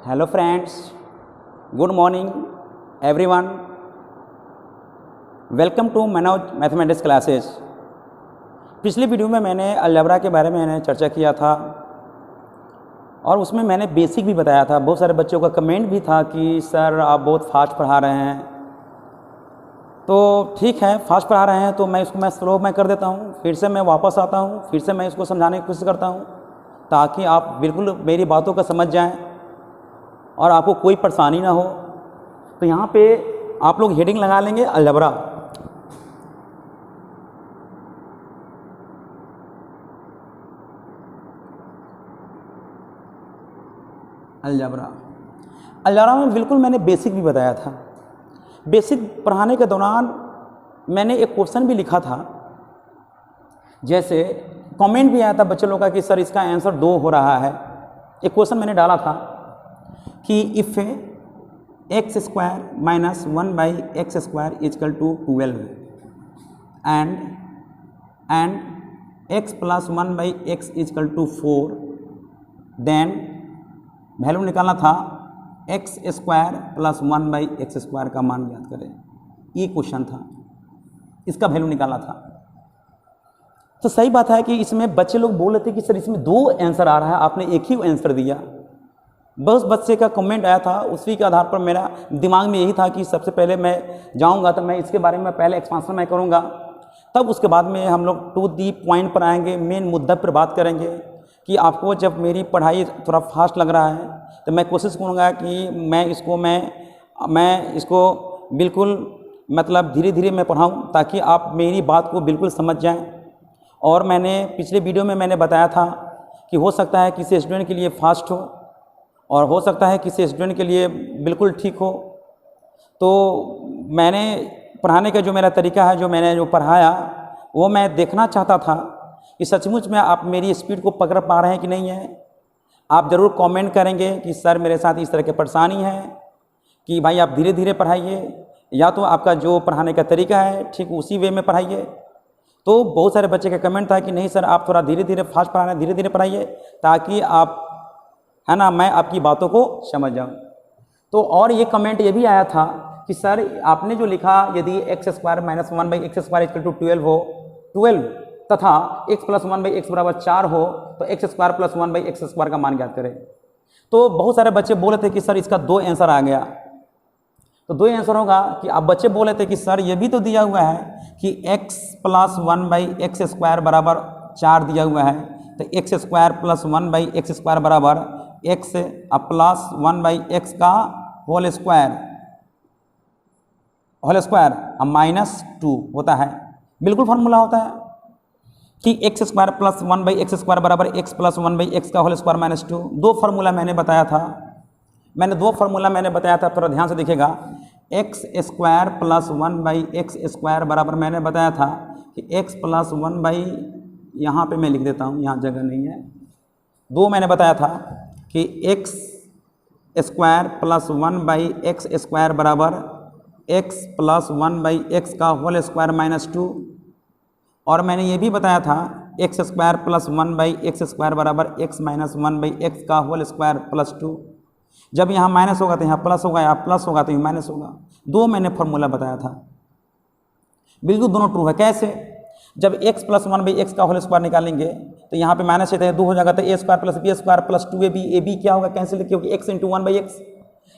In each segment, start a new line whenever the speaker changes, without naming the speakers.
Hello friends, good morning everyone. Welcome to Manoj mathematics classes. पिछली video में मैंने algebra के बारे में चर्चा किया था और उसमें मैंने बेसिक भी बताया था। बहुत सारे बच्चों का कमेंट भी था कि सर आप बहुत फास्ट पढ़ा रहे हैं। तो ठीक है, फास्ट पढ़ा रहे हैं तो मैं इसको स्लो में कर देता हूँ, फिर से मैं वापस आता हूँ, फिर से मैं इसको समझाने की कोशिश करता हूँ ताकि आप बिल्कुल मेरी बातों को समझ जाएं और आपको कोई परेशानी ना हो। तो यहाँ पे आप लोग हेडिंग लगा लेंगे अलजेब्रा। अलजेब्रा में बिल्कुल मैंने बेसिक भी बताया था। बेसिक पढ़ाने के दौरान मैंने एक क्वेश्चन भी लिखा था, जैसे कमेंट भी आया था बच्चों लोगों का कि सर इसका आंसर 2 हो रहा है। एक क्वेश्चन मैंने डाला था कि if X square minus 1/x square is equal to 12 and x plus 1/x is equal to 4, then value निकालना था x square plus 1/x square का मान ज्ञात करें। ये क्वेश्चन था, इसका वैल्यू निकालना था। तो सही बात है कि इसमें बच्चे लोग बोल रहे थे कि सर इसमें 2 आंसर आ रहा है, आपने एक ही आंसर दिया। बस बच्चे का कमेंट आया था, उसी के आधार पर मेरा दिमाग में यही था कि सबसे पहले मैं जाऊंगा तो मैं इसके बारे में पहले एक्सपांसन मैं करूंगा, तब उसके बाद में हम लोग टू दी पॉइंट पर आएंगे, मेन मुद्दा पर बात करेंगे कि आपको जब मेरी पढ़ाई थोड़ा फास्ट लग रहा है तो मैं कोशिश करूंगा कि मैं इसको बिल्कुल मतलब धीरे धीरे मैं पढ़ाऊँ ताकि आप मेरी बात को बिल्कुल समझ जाएँ। और मैंने पिछले वीडियो में मैंने बताया था कि हो सकता है किसी स्टूडेंट के लिए फास्ट हो और हो सकता है किसी स्टूडेंट के लिए बिल्कुल ठीक हो। तो मैंने पढ़ाने का जो मेरा तरीका है, जो मैंने पढ़ाया, वो मैं देखना चाहता था कि सचमुच में आप मेरी स्पीड को पकड़ पा रहे हैं कि नहीं है। आप ज़रूर कमेंट करेंगे कि सर मेरे साथ इस तरह की परेशानी है कि भाई आप धीरे धीरे पढ़ाइए, या तो आपका जो पढ़ाने का तरीका है ठीक उसी वे में पढ़ाइए। तो बहुत सारे बच्चे का कमेंट था कि नहीं सर आप थोड़ा धीरे धीरे फास्ट पढ़ा रहे हैं, धीरे धीरे पढ़ाइए ताकि आप, है ना, मैं आपकी बातों को समझ जाऊँ। तो और ये कमेंट ये भी आया था कि सर आपने जो लिखा, यदि X square minus 1/x square equal to 12 हो, 12 तथा x प्लस 1/x बराबर 4 हो तो x square plus 1/x square का मान ज्ञात करें। तो बहुत सारे बच्चे बोले थे कि सर इसका 2 आंसर आ गया। तो 2 आंसर होगा कि आप बच्चे बोले थे कि सर ये भी तो दिया हुआ है कि x प्लस 1/x स्क्वायर बराबर 4 दिया हुआ है, तो x square plus 1/x square बराबर x प्लस 1/x का होल स्क्वायर माइनस 2 होता है। बिल्कुल फार्मूला होता है कि x square plus 1/x square बराबर x प्लस 1/x का होल स्क्वायर माइनस 2। 2 फार्मूला मैंने बताया था, थोड़ा ध्यान से देखिएगा। x square plus 1/x square बराबर मैंने बताया था कि x प्लस 1 यहाँ पे मैं लिख देता हूँ, यहाँ जगह नहीं है। 2 मैंने बताया था कि x square plus 1/x square बराबर x प्लस 1/x का होल स्क्वायर माइनस 2। और मैंने ये भी बताया था x square plus 1/x square बराबर x माइनस 1/x का होल स्क्वायर प्लस 2। जब यहाँ माइनस होगा तो यहाँ प्लस होगा, यहाँ प्लस होगा तो यहाँ माइनस होगा। 2 मैंने फॉर्मूला बताया था, बिल्कुल दोनों ट्रू है। कैसे? जब x प्लस 1/x का होल स्क्वायर निकालेंगे तो यहाँ पे माइनस है 2 हो जाएगा, तो a square plus b square plus 2ab क्या होगा, कैंसिल, क्योंकि x इंटू 1/x।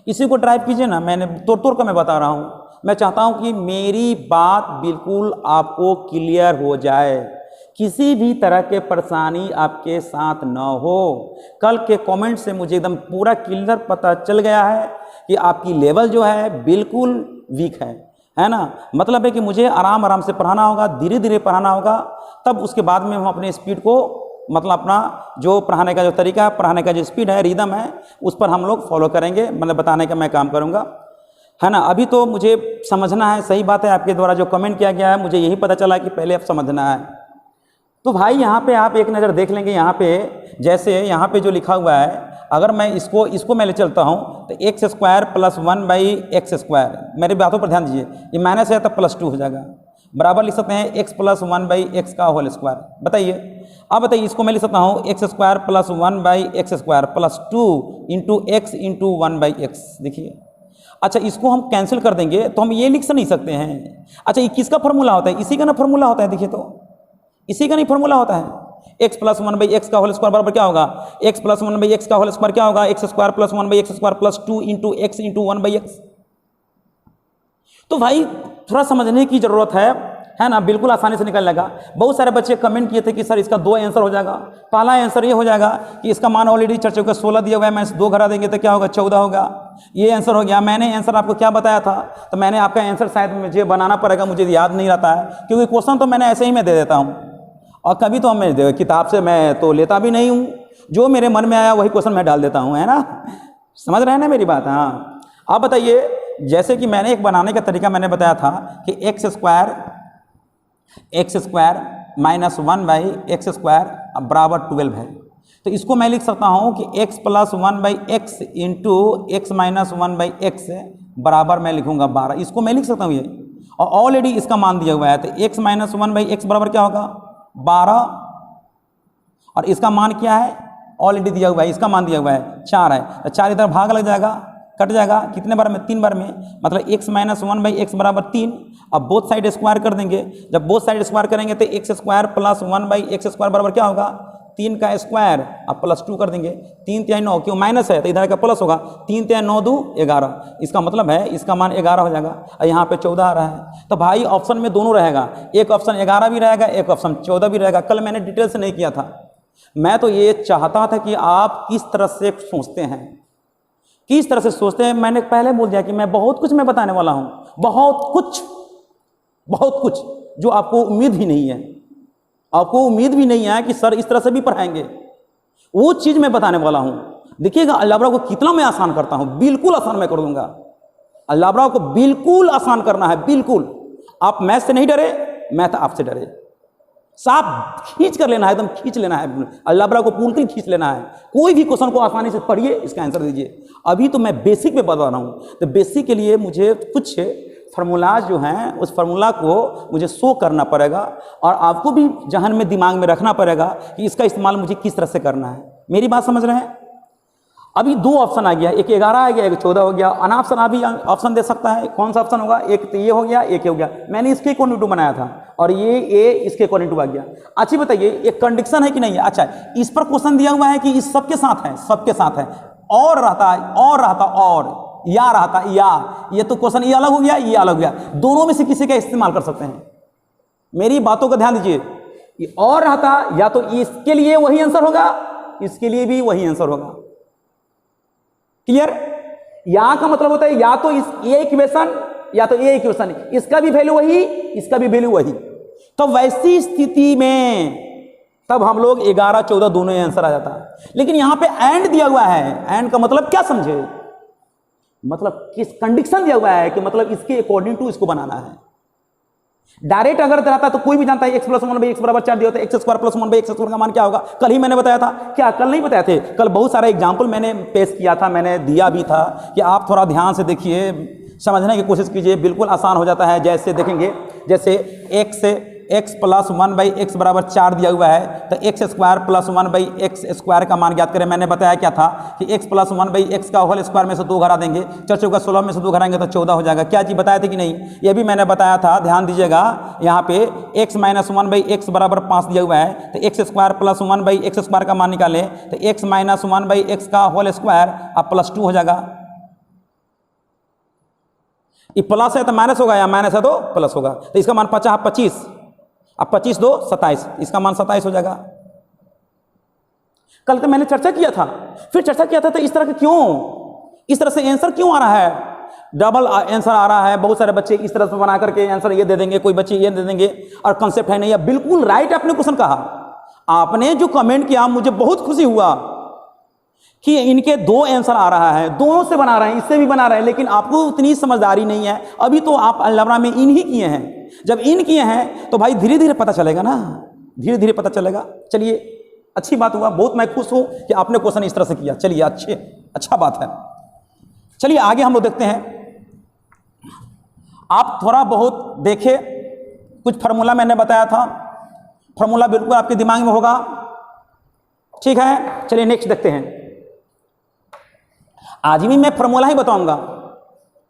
इसी को ड्राइव कीजिए ना, मैंने तोड़ कर मैं बता रहा हूँ। मैं चाहता हूँ कि मेरी बात बिल्कुल आपको क्लियर हो जाए, किसी भी तरह के परेशानी आपके साथ न हो। कल के कमेंट से मुझे एकदम पूरा क्लियर पता चल गया है कि आपकी लेवल जो है बिल्कुल वीक है ना। मतलब है कि मुझे आराम आराम से पढ़ाना होगा, धीरे धीरे पढ़ाना होगा, तब उसके बाद में हम अपने स्पीड को, मतलब अपना जो पढ़ाने का जो तरीका है, पढ़ाने का जो स्पीड है, रिदम है, उस पर हम लोग फॉलो करेंगे, मतलब बताने का मैं काम करूँगा, है ना। अभी तो मुझे समझना है, सही बात है, आपके द्वारा जो कमेंट किया गया है मुझे यही पता चला कि पहले आप समझना है। तो भाई यहाँ पे आप एक नज़र देख लेंगे, यहाँ पे जैसे यहाँ पे जो लिखा हुआ है, अगर मैं इसको मैं ले चलता हूँ तो x square plus 1/x square, मेरी बातों पर ध्यान दीजिए, ये माइनस है तो +2 हो जाएगा, बराबर लिख सकते हैं x प्लस 1/x का होल स्क्वायर। बताइए अब बताइए इसको मैं लिख सकता हूँ x square plus 1/x² plus 2 into X into 1/x। देखिए अच्छा इसको हम कैंसिल कर देंगे तो हम ये लिख नहीं सकते हैं। अच्छा ये किसका फॉर्मूला होता है? इसी का ना फॉर्मूला होता है। देखिए तो इसी का नहीं फॉर्मूला होता है। x प्लस 1/x का होल स्क्वायर बराबर क्या होगा? x प्लस 1/x का होल स्क्वायर क्या होगा? X square plus 1/x² plus 2 into X into 1/x। तो भाई थोड़ा समझने की जरूरत है ना, बिल्कुल आसानी से निकल लगा। बहुत सारे बच्चे कमेंट किए थे कि सर इसका 2 आंसर हो जाएगा। पहला आंसर ये हो जाएगा कि इसका मान ऑलरेडी चर्चा का 16 दिया हुआ है, मैं 2 घटा देंगे तो क्या होगा? 14 होगा। ये आंसर हो गया। मैंने आंसर आपको क्या बताया था? तो मैंने आपका आंसर शायद मुझे बनाना पड़ेगा, मुझे याद नहीं रहता है क्योंकि क्वेश्चन तो मैंने ऐसे ही मैं दे देता हूँ और कभी तो मैं किताब से मैं तो लेता भी नहीं हूँ, जो मेरे मन में आया वही क्वेश्चन मैं डाल देता हूँ, है ना। समझ रहे हैं ना मेरी बात? हाँ आप बताइए, जैसे कि मैंने एक बनाने का तरीका मैंने बताया था कि एक्स स्क्वायर माइनस 1/x² बराबर 12 है। तो इसको मैं लिख सकता हूँ कि x plus 1/x into x minus 1/x बराबर मैं लिखूंगा 12। इसको मैं लिख सकता हूँ ये, और ऑलरेडी इसका मान दिया हुआ है तो x माइनस 1/x बराबर क्या होगा? 12। और इसका मान क्या है? ऑलरेडी दिया हुआ है, इसका मान दिया हुआ है 4 है। तो 4 इधर भाग लग जाएगा, कट जाएगा कितने बार में? 3 बार में, मतलब x माइनस 1/x बराबर 3। अब बोथ साइड स्क्वायर कर देंगे। जब बोथ साइड स्क्वायर करेंगे तो एक्स स्क्वायर प्लस 1/x² बराबर क्या होगा? 3 का स्क्वायर। अब प्लस 2 कर देंगे। 3 3 9, क्यों माइनस है तो इधर का प्लस होगा। 3 3 9 2 11। इसका मतलब है इसका मान 11 हो जाएगा और यहाँ पे 14 आ रहा है। तो भाई ऑप्शन में दोनों रहेगा, एक ऑप्शन 11 भी रहेगा, एक ऑप्शन 14 भी रहेगा। कल मैंने डिटेल से नहीं किया था, मैं तो ये चाहता था कि आप किस तरह से सोचते हैं, किस तरह से सोचते हैं। मैंने पहले बोल दिया कि मैं बहुत कुछ मैं बताने वाला हूं, बहुत कुछ जो आपको उम्मीद ही नहीं है, आपको उम्मीद भी नहीं है कि सर इस तरह से भी पढ़ाएंगे, वो चीज मैं बताने वाला हूं। देखिएगा अलजबरा को कितना मैं आसान करता हूं, बिल्कुल आसान मैं कर दूंगा। अलजबरा को बिल्कुल आसान करना है, बिल्कुल। आप मैथ से नहीं डरे, मैथ आपसे डरे। साफ खींच कर लेना है, एकदम खींच लेना है, अलजबरा को पूर्ण कर खींच लेना है। कोई भी क्वेश्चन को आसानी से पढ़िए, इसका आंसर दीजिए। अभी तो मैं बेसिक पे बता रहा हूँ, तो बेसिक के लिए मुझे कुछ फार्मूलाज जो हैं उस फार्मूला को मुझे शो करना पड़ेगा और आपको भी जहन में दिमाग में रखना पड़ेगा कि इसका इस्तेमाल मुझे किस तरह से करना है। मेरी बात समझ रहे हैं? अभी 2 ऑप्शन आ गया, एक 11 आ गया, एक 14 हो गया। अनऑप्शन अभी ऑप्शन दे सकता है, कौन सा ऑप्शन होगा? एक तो ये हो गया, एक हो गया। मैंने इसके अकॉर्डिंग टू बनाया था और ये इसके अकॉर्डिंग टू आ गया। अच्छी बताइए एक कंडीशन है कि नहीं है? अच्छा इस पर क्वेश्चन दिया हुआ है कि इस सबके साथ है, सबके साथ है, और रहता है, और रहता, और या रहता, या ये तो क्वेश्चन ये अलग हो गया, ये अलग हो गया। दोनों में से किसी का इस्तेमाल कर सकते हैं। मेरी बातों का ध्यान दीजिए। और रहता या तो इसके लिए वही आंसर होगा, इसके लिए भी वही आंसर होगा। क्लियर? या का मतलब होता है या तो ये इक्वेशन या तो ये इक्वेशन, इसका भी वैल्यू वही, इसका भी वैल्यू वही। तो वैसी स्थिति में तब हम लोग 11 14 दोनों आंसर आ जाता है। लेकिन यहां पे एंड दिया हुआ है, एंड का मतलब क्या समझे? मतलब किस कंडीशन दिया हुआ है कि मतलब इसके अकॉर्डिंग टू इसको बनाना है। डायरेक्ट अगर रहता तो कोई भी जानता है x प्लस 1/x बराबर 4 दिया होता है, एक्स स्क्वायर प्लस 1/x² का मान क्या होगा? कल ही मैंने बताया था। क्या कल नहीं बताया थे? कल बहुत सारा एग्जाम्पल मैंने पेश किया था, मैंने दिया भी था कि आप थोड़ा ध्यान से देखिए, समझने की कोशिश कीजिए, बिल्कुल आसान हो जाता है। जैसे देखेंगे, जैसे x प्लस 1/x बराबर 4 दिया हुआ है तो एक्स स्क्वायर प्लस 1/x² का मान ज्ञात करें। मैंने बताया क्या था कि x प्लस 1/x का होल स्क्वायर में से 2 घटा देंगे, 4 चौका 16 में से 2 घटाएंगे तो 14 हो जाएगा। क्या चीज़ बताए थे कि नहीं? ये भी मैंने बताया था, ध्यान दीजिएगा। यहाँ पे x माइनस 1/x बराबर 5 दिया हुआ है तो एक्स स्क्वायर प्लस 1/x² का मान निकालें तो x माइनस 1/x का होल स्क्वायर अब प्लस 2 हो जाएगा। ये प्लस है तो माइनस होगा, या माइनस है तो प्लस होगा। तो इसका मान 25, अब 25 2 27, इसका मान 27 हो जाएगा। कल तो मैंने चर्चा किया था, फिर चर्चा किया था तो इस तरह के क्यों, इस तरह से आंसर क्यों आ रहा है? डबल आंसर आ रहा है। बहुत सारे बच्चे इस तरह से बना करके आंसर ये दे देंगे, कोई बच्चे ये दे देंगे और कंसेप्ट है नहीं। बिल्कुल राइट आपने क्वेश्चन कहा, आपने जो कमेंट किया मुझे बहुत खुशी हुआ कि इनके 2 आंसर आ रहा है, दोनों से बना रहे हैं, इससे भी बना रहे हैं, लेकिन आपको उतनी समझदारी नहीं है। अभी तो आप अलजबरा में इन ही किए हैं, जब इन किए हैं तो भाई धीरे धीरे पता चलेगा ना, धीरे धीरे पता चलेगा। चलिए अच्छी बात हुआ, बहुत मैं खुश हूं कि आपने क्वेश्चन इस तरह से किया। चलिए अच्छा बात है। चलिए आगे हम लोग देखते हैं। आप थोड़ा बहुत देखे, कुछ फार्मूला मैंने बताया था, फार्मूला बिल्कुल आपके दिमाग में होगा। ठीक है, चलिए नेक्स्ट देखते हैं। आज भी मैं फॉर्मूला ही बताऊंगा,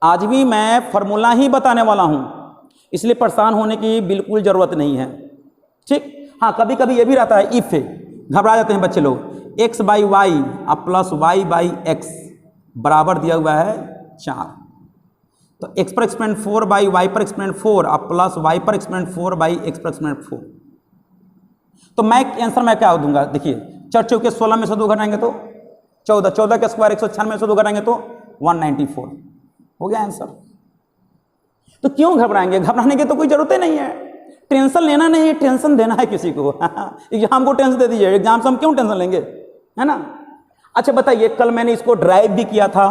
आज भी मैं फॉर्मूला ही बताने वाला हूं, इसलिए परेशान होने की बिल्कुल जरूरत नहीं है। ठीक, हाँ कभी कभी ये भी रहता है, इफ घबरा जाते हैं बच्चे लोग। एक्स बाई वाई अब प्लस वाई बाई एक्स बराबर दिया हुआ है 4, तो एक्स पर एक्सपेंड 4 बाई वाई पर एक्सपेंड 4 अब प्लस वाई पर एक्सपेंड 4 बाई एक्स पर एक्सपेंड 4। तो मैं आंसर मैं क्या दूंगा, देखिए 4 चौके 16 में से 2 घटाएंगे तो 14, 14 के स्क्वायर 196 में से 2 घटाएंगे तो 194 हो गया आंसर। तो क्यों घबराएंगे, घबराने की तो कोई जरूरत ही नहीं है, टेंशन लेना नहीं है, टेंशन देना है किसी को। एग्जाम को टेंशन दे दीजिए, एग्जाम से हम क्यों टेंशन लेंगे, है ना। अच्छा बताइए, कल मैंने इसको ड्राइव भी किया था।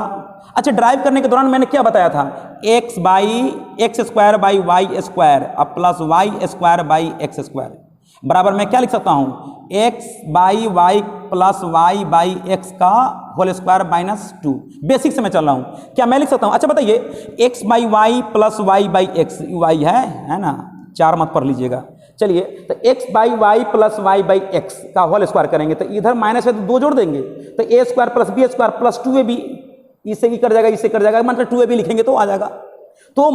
अच्छा, ड्राइव करने के दौरान मैंने क्या बताया था, X square by Y square अब plus Y square by x square बराबर मैं क्या लिख सकता हूं, X by Y plus Y by X का होल स्क्वायर माइनस 2। बेसिक से मैं चल रहा हूं, क्या मैं लिख सकता हूं। अच्छा बताइए, X by Y plus Y by X, Y है ना, 4 मत पढ़ लीजिएगा। चलिए, तो X by Y plus Y by X का होल स्क्वायर करेंगे तो इधर माइनस है तो 2 जोड़ देंगे, तो ए square plus B square plus 2ab, इससे भी कर जाएगा, इससे कर जाएगा, मतलब 2ab लिखेंगे तो आ जाएगा। तो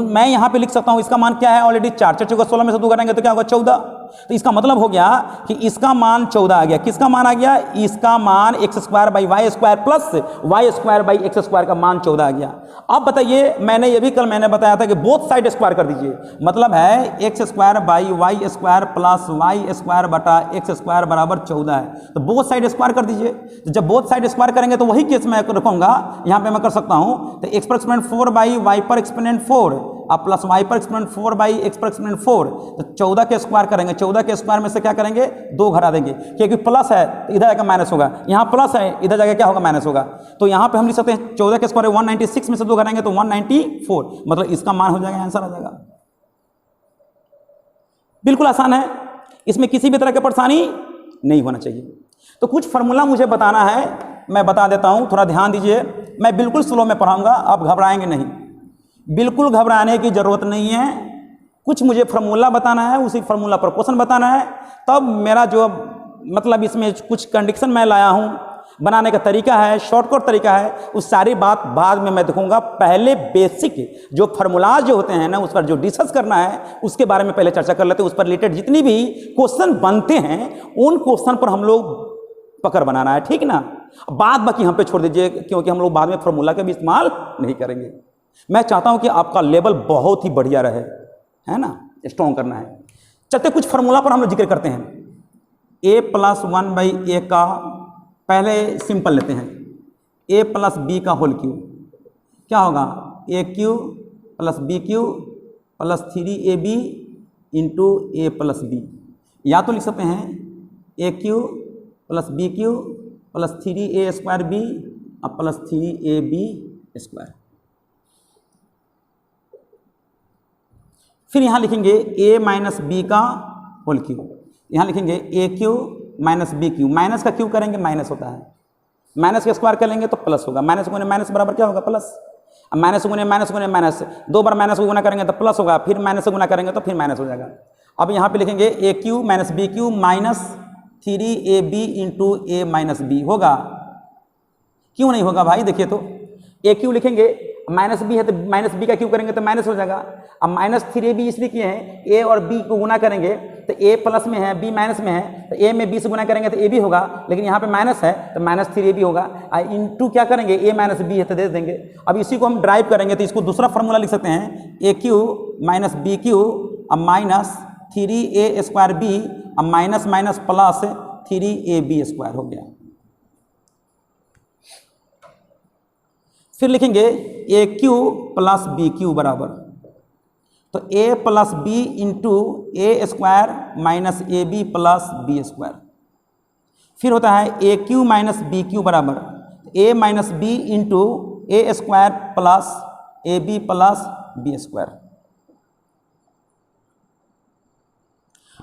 मैं यहां पे लिख सकता हूं, इसका मान क्या है, ऑलरेडी 4 4 चौका 16 में से 2 घटाएंगे तो क्या होगा 14। तो इसका मतलब हो गया कि इसका मान 14 आ गया। किसका मान आ गया, इसका मान x square by Y square plus Y square by x square का मान 14 आ गया। अब बताइए, मैंने ये भी कल मैंने बताया था कि बोथ साइड स्क्वायर कर दीजिए, मतलब है X square by Y square plus Y square बटा एक्स स्क्वायर बराबर 14 है, तो बोथ साइड स्क्वायर कर दीजिए। तो जब बोथ साइड स्क्वायर करेंगे तो वही केस मैं रखूंगा, यहाँ पे मैं कर सकता हूँ, तो एक्स पर एक्सपोनेंट 4 बाई वाई पर एक्सपोनेंट 4 अब प्लस वाई पर एक्सपोनेंट 4 बाई एक्स पर एक्सपोनेंट 4, तो 14 के स्क्वायर करेंगे, 14 के स्क्वायर में से क्या करेंगे 2 घटा देंगे, क्योंकि प्लस है तो इधर जाकर माइनस होगा, यहाँ प्लस है इधर जाकर क्या होगा माइनस होगा। तो यहाँ पे हम लिख सकते हैं 14 के स्क्वायर 196 में से 2 घटाएंगे तो 194, मतलब इसका मान हो जाएगा, आंसर आ जाएगा। बिल्कुल आसान है, इसमें किसी भी तरह की परेशानी नहीं होना चाहिए। तो कुछ फॉर्मूला मुझे बताना है, मैं बता देता हूँ, थोड़ा ध्यान दीजिए। मैं बिल्कुल स्लो में पढ़ाऊंगा, आप घबराएंगे नहीं, बिल्कुल घबराने की जरूरत नहीं है। कुछ मुझे फार्मूला बताना है, उसी फार्मूला पर क्वेश्चन बताना है, तब मेरा जो मतलब इसमें कुछ कंडीशन मैं लाया हूं, बनाने का तरीका है, शॉर्टकट तरीका है, उस सारी बात बाद में मैं देखूंगा। पहले बेसिक जो फार्मूलाज जो होते हैं ना, उस पर जो डिस्कस करना है उसके बारे में पहले चर्चा कर लेते हैं। उस पर रिलेटेड जितनी भी क्वेश्चन बनते हैं उन क्वेश्चन पर हम लोग पकड़ बनाना है, ठीक ना। बात बाकी हम पे छोड़ दीजिए, क्योंकि हम लोग बाद में फार्मूला का भी इस्तेमाल नहीं करेंगे। मैं चाहता हूं कि आपका लेवल बहुत ही बढ़िया रहे, है ना, स्ट्रॉन्ग करना है। चलते कुछ फार्मूला पर हम लोग जिक्र करते हैं। a प्लस 1 बाई ए का पहले सिंपल लेते हैं, a प्लस बी का होल क्यूब क्या होगा, A cube plus B cube plus 3ab into A plus B, या तो लिख सकते हैं ए cube plus B cube plus 3a square B और प्लस 3ab स्क्वायर। फिर यहाँ लिखेंगे a माइनस बी का होल क्यूब, यहाँ लिखेंगे A cube minus B cube, minus का क्यूब करेंगे माइनस होता है, माइनस का स्क्वायर करेंगे तो प्लस होगा, माइनस गुने माइनस बराबर क्या होगा प्लस, अब माइनस गुने माइनस 2 बार माइनस को गुना करेंगे तो प्लस होगा, फिर माइनस से गुना करेंगे तो फिर माइनस हो जाएगा। अब यहाँ पे लिखेंगे A cube minus B cube minus 3ab into A minus B होगा, क्यों नहीं होगा भाई, देखिए तो ए क्यू लिखेंगे, माइनस बी है तो माइनस बी का क्यू करेंगे तो माइनस हो जाएगा। अब माइनस 3ab इसलिए किए हैं, ए और बी को गुना करेंगे तो ए प्लस में है बी माइनस में है, तो ए में बी से गुना करेंगे तो ए बी होगा, लेकिन यहाँ पे माइनस है तो माइनस 3ab होगा, इंटू क्या करेंगे ए माइनस बी है तो दे देंगे। अब इसी को हम ड्राइव करेंगे तो इसको दूसरा फॉर्मूला लिख सकते हैं, ए क्यू माइनस बी क्यू अब माइनस 3a स्क्वायर बी अब minus minus plus 3ab square हो गया। फिर लिखेंगे A cube plus B cube बराबर, तो A plus B into A square minus A B plus B square. फिर होता है ए क्यू माइनस बी क्यू बराबर ए minus B into A square plus A B plus B square.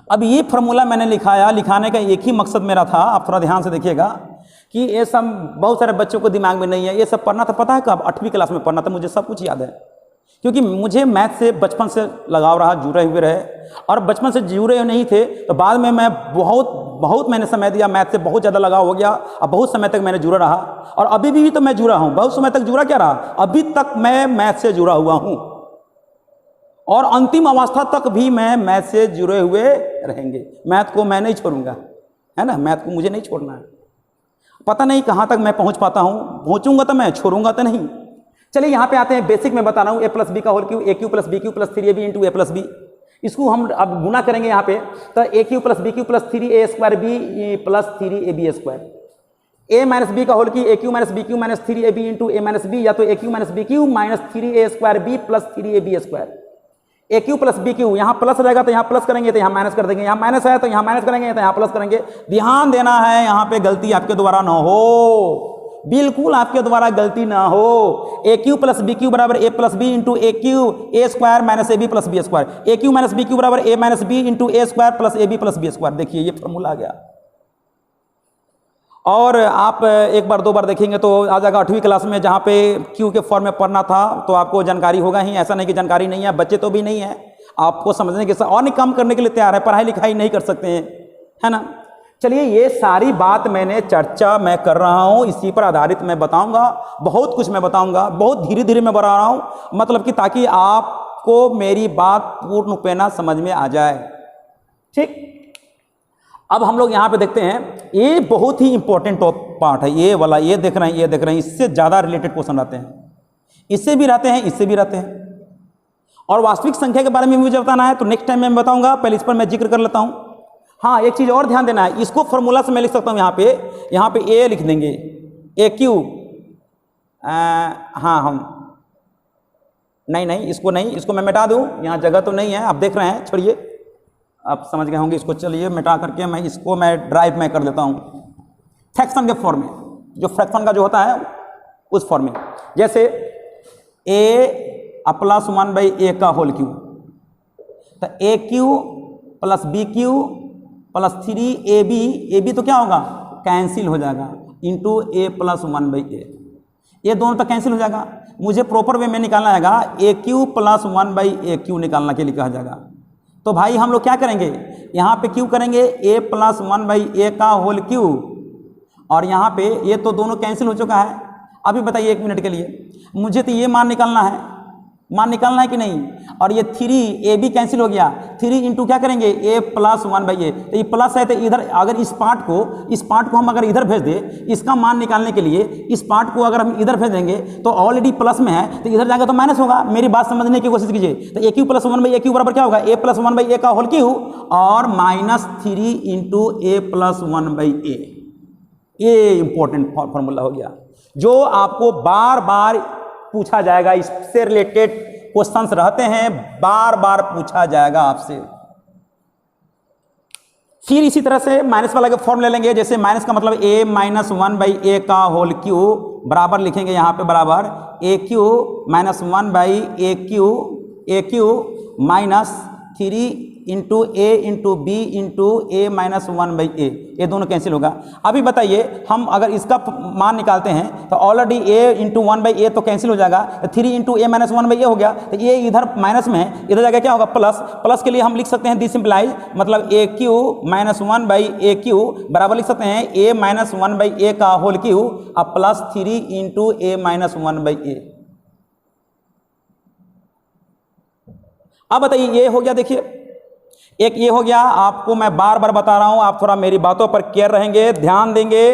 अब ये formula मैंने लिखाया, लिखाने का एक ही मकसद मेरा था, आप थोड़ा ध्यान से देखिएगा कि ये सब बहुत सारे बच्चों को दिमाग में नहीं है, ये सब पढ़ना था, पता है कब 8वीं क्लास में पढ़ना था, मुझे सब कुछ याद है, क्योंकि मुझे मैथ से बचपन से लगाव रहा, जुड़े हुए रहे, और बचपन से जुड़े नहीं थे तो बाद में मैं बहुत मैंने समय दिया, मैथ से बहुत ज़्यादा लगाव हो गया, और बहुत समय तक मैंने जुड़ा रहा, और अभी भी तो मैं जुड़ा हूँ, बहुत समय तक जुड़ा क्या रहा, अभी तक मैं मैथ से जुड़ा हुआ हूँ, और अंतिम अवस्था तक भी मैं मैथ से जुड़े हुए रहेंगे। मैथ को मैं नहीं छोड़ूंगा, है ना, मैथ को मुझे नहीं छोड़ना है। पता नहीं कहाँ तक मैं पहुँच पाता हूँ, पहुँचूंगा तो मैं, छोड़ूंगा तो नहीं। चलिए यहाँ पे आते हैं, बेसिक में बता रहा हूँ, ए प्लस बी का whole cube, a cube plus B cube plus 3ab into A plus b. इसको हम अब गुना करेंगे यहाँ पे, तो ए cube plus B cube plus 3a square b plus 3ab square. A minus B का whole cube, a cube minus B cube minus 3ab into A minus b, या तो ए cube minus B cube minus 3a square b plus 3ab square. A cube plus B cube, यहाँ plus रहेगा तो यहाँ plus करेंगे तो यहाँ minus कर देंगे, यहाँ माइनस है तो यहाँ माइनस करेंगे तो यहाँ प्लस करेंगे। ध्यान देना है, यहाँ पे गलती आपके द्वारा ना हो, बिल्कुल आपके द्वारा गलती ना हो। A cube plus B cube बराबर a plus B into a cube a square minus A B plus B square. A cube minus B cube बराबर ए minus B into A square plus A B plus B square. देखिए ये formula आ गया, और आप एक बार दो बार देखेंगे तो आ जाएगा 8वीं क्लास में, जहाँ पे क्यू के फॉर्म में पढ़ना था तो आपको जानकारी होगा ही, ऐसा नहीं कि जानकारी नहीं है, बच्चे तो भी नहीं है, आपको समझने के साथ और नहीं काम करने के लिए तैयार है, पढ़ाई लिखाई नहीं कर सकते हैं, है ना। चलिए ये सारी बात मैंने चर्चा मैं कर रहा हूँ, इसी पर आधारित मैं बताऊंगा, बहुत कुछ मैं बताऊंगा, बहुत धीरे धीरे मैं बता रहा हूँ, मतलब कि ताकि आपको मेरी बात पूर्ण रूपेण समझ में आ जाए। ठीक, अब हम लोग यहाँ पे देखते हैं, ये बहुत ही इंपॉर्टेंट पार्ट है, ये वाला, ये देख रहे हैं, ये देख रहे हैं, इससे ज़्यादा रिलेटेड क्वेश्चन आते हैं, इससे भी रहते हैं, इससे भी रहते हैं। और वास्तविक संख्या के बारे में मुझे बताना है तो नेक्स्ट टाइम मैं बताऊंगा, पहले इस पर मैं जिक्र कर लेता हूँ। हाँ, एक चीज़ और ध्यान देना है, इसको फॉर्मूला से मैं लिख सकता हूँ, यहाँ पे ए लिख देंगे, ए क्यू, हाँ हम नहीं, इसको नहीं, इसको मैं मिटा दूँ, यहाँ जगह तो नहीं है, आप देख रहे हैं, छोड़िए, आप समझ गए होंगे इसको। चलिए मिटा करके मैं इसको ड्राइव में कर देता हूँ फ्रैक्शन के फॉर्म में, जो फ्रैक्शन का जो होता है उस फॉर्म में, जैसे ए प्लस 1/a का होल क्यू, तो ए cube plus B cube plus 3ab, तो क्या होगा, कैंसिल हो जाएगा, इंटू ए प्लस 1/a, ये दोनों तो कैंसिल हो जाएगा। मुझे प्रॉपर वे में निकालना आएगा, ए क्यू प्लस 1/a निकालना के लिए कहा जाएगा। तो भाई हम लोग क्या करेंगे, यहाँ पे क्यू करेंगे a प्लस 1/a का होल क्यू, और यहाँ पे ये तो दोनों कैंसिल हो चुका है। अभी बताइए एक मिनट के लिए, मुझे तो ये मान निकालना है कि नहीं, और ये 3ab कैंसिल हो गया, 3 इंटू क्या करेंगे a प्लस 1/a, तो ये प्लस है तो इधर अगर इस पार्ट को हम अगर इधर भेज दें, इसका मान निकालने के लिए इस पार्ट को अगर हम इधर भेज देंगे तो ऑलरेडी प्लस में है, तो इधर जाएगा तो माइनस होगा। मेरी बात समझने की कोशिश कीजिए, तो ए क्यू प्लस 1/a बराबर क्या होगा, a प्लस 1/a का होल क्यू और minus 3 into a plus 1/a। ये इंपॉर्टेंट फॉर्मूला हो गया, जो आपको बार बार पूछा जाएगा, इससे रिलेटेड क्वेश्चंस रहते हैं, बार बार पूछा जाएगा आपसे। फिर इसी तरह से माइनस वाला का फॉर्म ले लेंगे, जैसे माइनस का मतलब a माइनस 1/a का होल क्यू बराबर लिखेंगे यहाँ पे बराबर a cube minus 1/a cube minus 3 into a into b into a minus 1/a, ये दोनों कैंसिल होगा। अभी बताइए हम अगर इसका मान निकालते हैं तो ऑलरेडी a इंटू 1/a तो कैंसिल हो जाएगा, 3 इंटू a माइनस 1/a हो गया, तो ये इधर माइनस में है, इधर जाएगा क्या होगा प्लस के लिए हम लिख सकते हैं दिस सिंप्लाइज, मतलब a Q minus 1/a Q बराबर लिख सकते हैं a माइनस 1/a का होल क्यू अब plus 3 into a minus 1/a। अब बताइए ये हो गया, देखिए एक ये हो गया, आपको मैं बार बार बता रहा हूं, आप थोड़ा मेरी बातों पर केयर रहेंगे, ध्यान देंगे,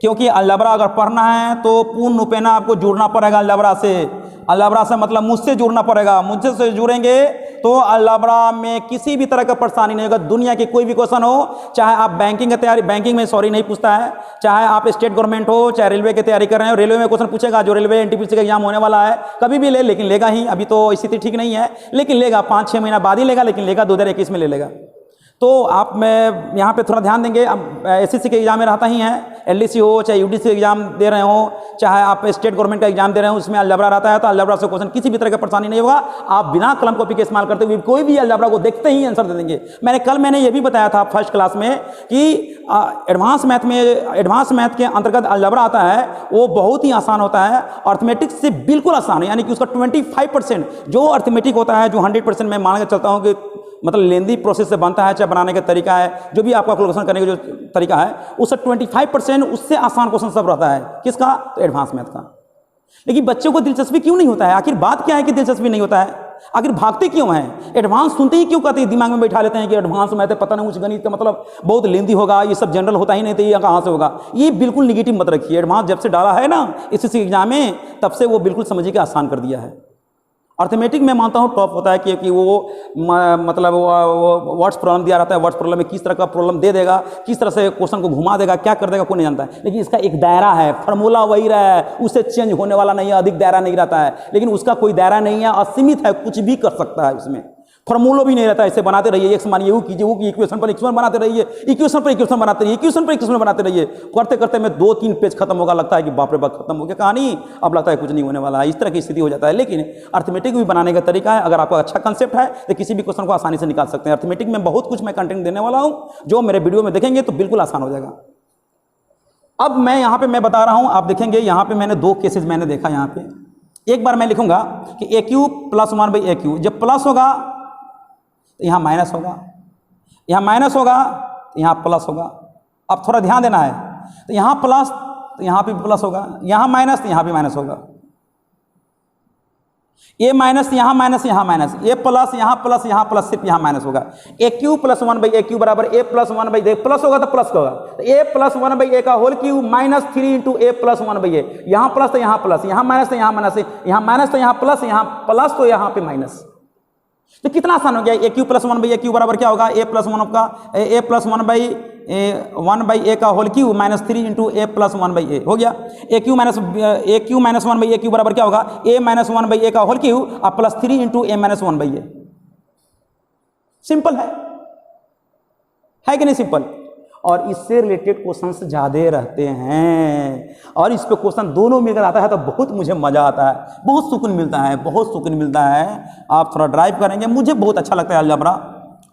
क्योंकि अलजबरा अगर पढ़ना है तो पूर्ण रूपेण आपको जुड़ना पड़ेगा अलजबरा से। अलजबरा से मतलब मुझसे जुड़ना पड़ेगा, मुझसे से जुड़ेंगे तो अलजबरा में किसी भी तरह का परेशानी नहीं होगा। दुनिया की कोई भी क्वेश्चन हो, चाहे आप बैंकिंग की तैयारी, बैंकिंग में सॉरी नहीं पूछता है, चाहे आप स्टेट गवर्नमेंट हो, चाहे रेलवे की तैयारी कर रहे हो, रेलवे में क्वेश्चन पूछेगा, जो रेलवे एनटीपीसी का एग्जाम होने वाला है कभी भी ले, लेकिन लेगा ही, अभी तो स्थिति ठीक नहीं है, लेकिन लेगा, 5-6 महीना बाद ही लेगा, लेकिन लेगा, 2021 में ले लेगा। तो आप मैं यहाँ पे थोड़ा ध्यान देंगे। अब एसएससी के एग्जाम में रहता ही है, एलडीसी हो चाहे यूडीसी एग्जाम दे रहे हो, चाहे आप स्टेट गवर्नमेंट का एग्जाम दे रहे हो, उसमें अलजबरा रहता है। तो अलजबरा से क्वेश्चन किसी भी तरह का परेशानी नहीं होगा, आप बिना कलम कॉपी के इस्तेमाल करते हुए कोई भी अलजबरा को देखते ही आंसर दे देंगे। मैंने ये भी बताया था फर्स्ट क्लास में कि एडवांस मैथ के अंतर्गत अलजबरा आता है, वो बहुत ही आसान होता है, अर्थमेटिक से बिल्कुल आसान है। यानी कि उसका 25% जो अर्थमेटिक होता है, जो 100% मैं मान के चलता हूँ कि मतलब लेंदी प्रोसेस से बनता है, चाहे बनाने का तरीका है, जो भी आपका कैलकुलेशन करने का जो तरीका है, उससे 25% उससे आसान क्वेश्चन सब रहता है। किसका? तो एडवांस मैथ का। लेकिन बच्चों को दिलचस्पी क्यों नहीं होता है? आखिर बात क्या है कि दिलचस्पी नहीं होता है? आखिर भागते क्यों हैं? एडवांस सुनते ही क्यों कहते हैं, दिमाग में बैठा लेते हैं कि एडवांस मैथ है, पता नहीं उस गणित का मतलब बहुत लेंदी होगा, ये सब जनरल होता ही नहीं, तो ये कहाँ से होगा? ये बिल्कुल निगेटिव मत रखिए। एडवांस जब से डाला है ना एसएससी एग्जाम में, तब से वो बिल्कुल समझिए कि आसान कर दिया है। अर्थमेटिक में मानता हूँ टॉप होता है, क्योंकि वो मतलब वर्ड्स प्रॉब्लम दिया रहता है, वर्ड्स प्रॉब्लम में किस तरह का प्रॉब्लम दे देगा, किस तरह से क्वेश्चन को घुमा देगा, क्या कर देगा, कोई नहीं जानता है। लेकिन इसका एक दायरा है, फार्मूला वही रहा है, उससे चेंज होने वाला नहीं है, अधिक दायरा नहीं रहता है। लेकिन उसका कोई दायरा नहीं है, असीमित है, कुछ भी कर सकता है उसमें। फॉर्मूला भी नहीं रहता, ऐसे बनाते रहिए, एक्स मानिए, वो कीजिए, वो इक्वेशन पर इक्वेशन बनाते रहिए, इक्वेशन पर इक्वेशन बनाते रहिए, इक्वेशन पर इक्वेशन बनाते रहिए। करते करते में 2-3 पेज खत्म होगा, लगता है कि बाप रे बाप खत्म हो गया कहानी, अब लगता है कुछ नहीं होने वाला है। इस तरह की स्थिति हो जाता है। लेकिन अर्थमेटिक भी बनाने का तरीका है, अगर आपका अच्छा कंसेप्ट है तो किसी भी क्वेश्चन को आसानी से निकाल सकते हैं। अर्थमेटिक में बहुत कुछ मैं कंटेंट देने वाला हूँ, जो मेरे वीडियो में देखेंगे तो बिल्कुल आसान हो जाएगा। अब मैं यहाँ पे मैं बता रहा हूँ, आप देखेंगे यहाँ पे मैंने 2 केसेज मैंने देखा। यहाँ पे एक बार मैं लिखूंगा कि AQ + 1/AQ, जब प्लस होगा तो यहाँ माइनस होगा, यहाँ माइनस होगा तो यहाँ प्लस होगा। अब थोड़ा ध्यान देना है, तो यहाँ प्लस तो यहाँ पे प्लस होगा, यहाँ माइनस तो यहाँ भी माइनस होगा, ये माइनस यहाँ माइनस यहाँ माइनस, ये प्लस यहाँ प्लस यहाँ प्लस, सिर्फ यहाँ माइनस होगा। AQ + 1/AQ बराबर A + 1/A, प्लस होगा तो प्लस होगा, तो A + 1/A का whole cube minus 3 × A + 1/A। यहाँ प्लस तो यहाँ प्लस, यहाँ माइनस तो यहाँ माइनस, यहाँ माइनस तो यहाँ प्लस, यहाँ प्लस तो यहाँ पे माइनस। तो कितना आसान हो गया। AQ + 1/AQ बराबर क्या होगा? A + 1/A का whole cube minus 3 × A + 1/A हो गया। AQ - 1/AQ बराबर क्या होगा? A - 1/A का होल क्यूब और प्लस 3 × A - 1/A। सिंपल है कि नहीं सिंपल? और इससे रिलेटेड क्वेश्चंस ज़्यादा रहते हैं, और इस पे क्वेश्चन दोनों मिलकर आता है तो बहुत मुझे मज़ा आता है, बहुत सुकून मिलता है, बहुत सुकून मिलता है। आप थोड़ा ड्राइव करेंगे, मुझे बहुत अच्छा लगता है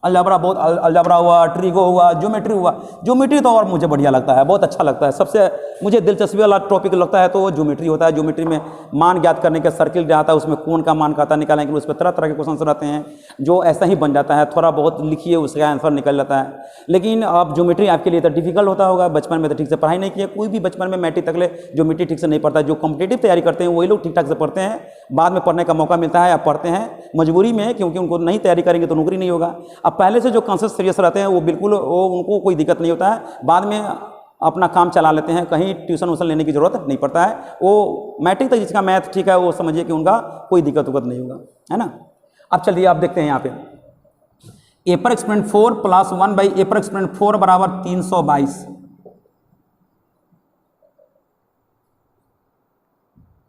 अलजबरा बहुत, अलजबरा हुआ, ट्रिगो हुआ, ज्योमेट्री तो और मुझे बढ़िया लगता है, बहुत अच्छा लगता है। सबसे मुझे दिलचस्पी वाला टॉपिक लगता है तो वो ज्योमेट्री होता है। ज्योमेट्री में मान ज्ञात करने का सर्किल रहता है, उसमें कोण का मान कहता निकालने के लिए उस पर तरह तरह के क्वेश्चन रहते हैं, जो ऐसा ही बन जाता है, थोड़ा बहुत लिखिए उसका आंसर निकल जाता है। लेकिन अब ज्योमेट्री आपके लिए तो डिफिकल्ट होता होगा, बचपन में तो ठीक से पढ़ाई नहीं किया, कोई भी बचपन में मैट्रिक तक ले ज्योमेट्री ठीक से नहीं पढ़ता। जो कॉम्पिटेटिव तैयारी करते हैं वही लोग ठीक ठाक से पढ़ते हैं, बाद में पढ़ने का मौका मिलता है, आप पढ़ते हैं मजबूरी में, क्योंकि उनको नहीं तैयारी करेंगे तो नौकरी नहीं होगा। अब पहले से जो कॉन्सेप्ट सीरियस रहते हैं वो बिल्कुल उनको कोई दिक्कत नहीं होता है, बाद में अपना काम चला लेते हैं, कहीं ट्यूशन वूशन लेने की जरूरत नहीं पड़ता है। वो मैट्रिक तक जिसका मैथ ठीक है वो समझिए कि उनका कोई दिक्कत नहीं होगा, है ना। अब चलिए आप देखते हैं यहाँ पे A पर एक्सपोनेंट 4 + 1/A पर एक्सपोनेंट 4 बराबर 322।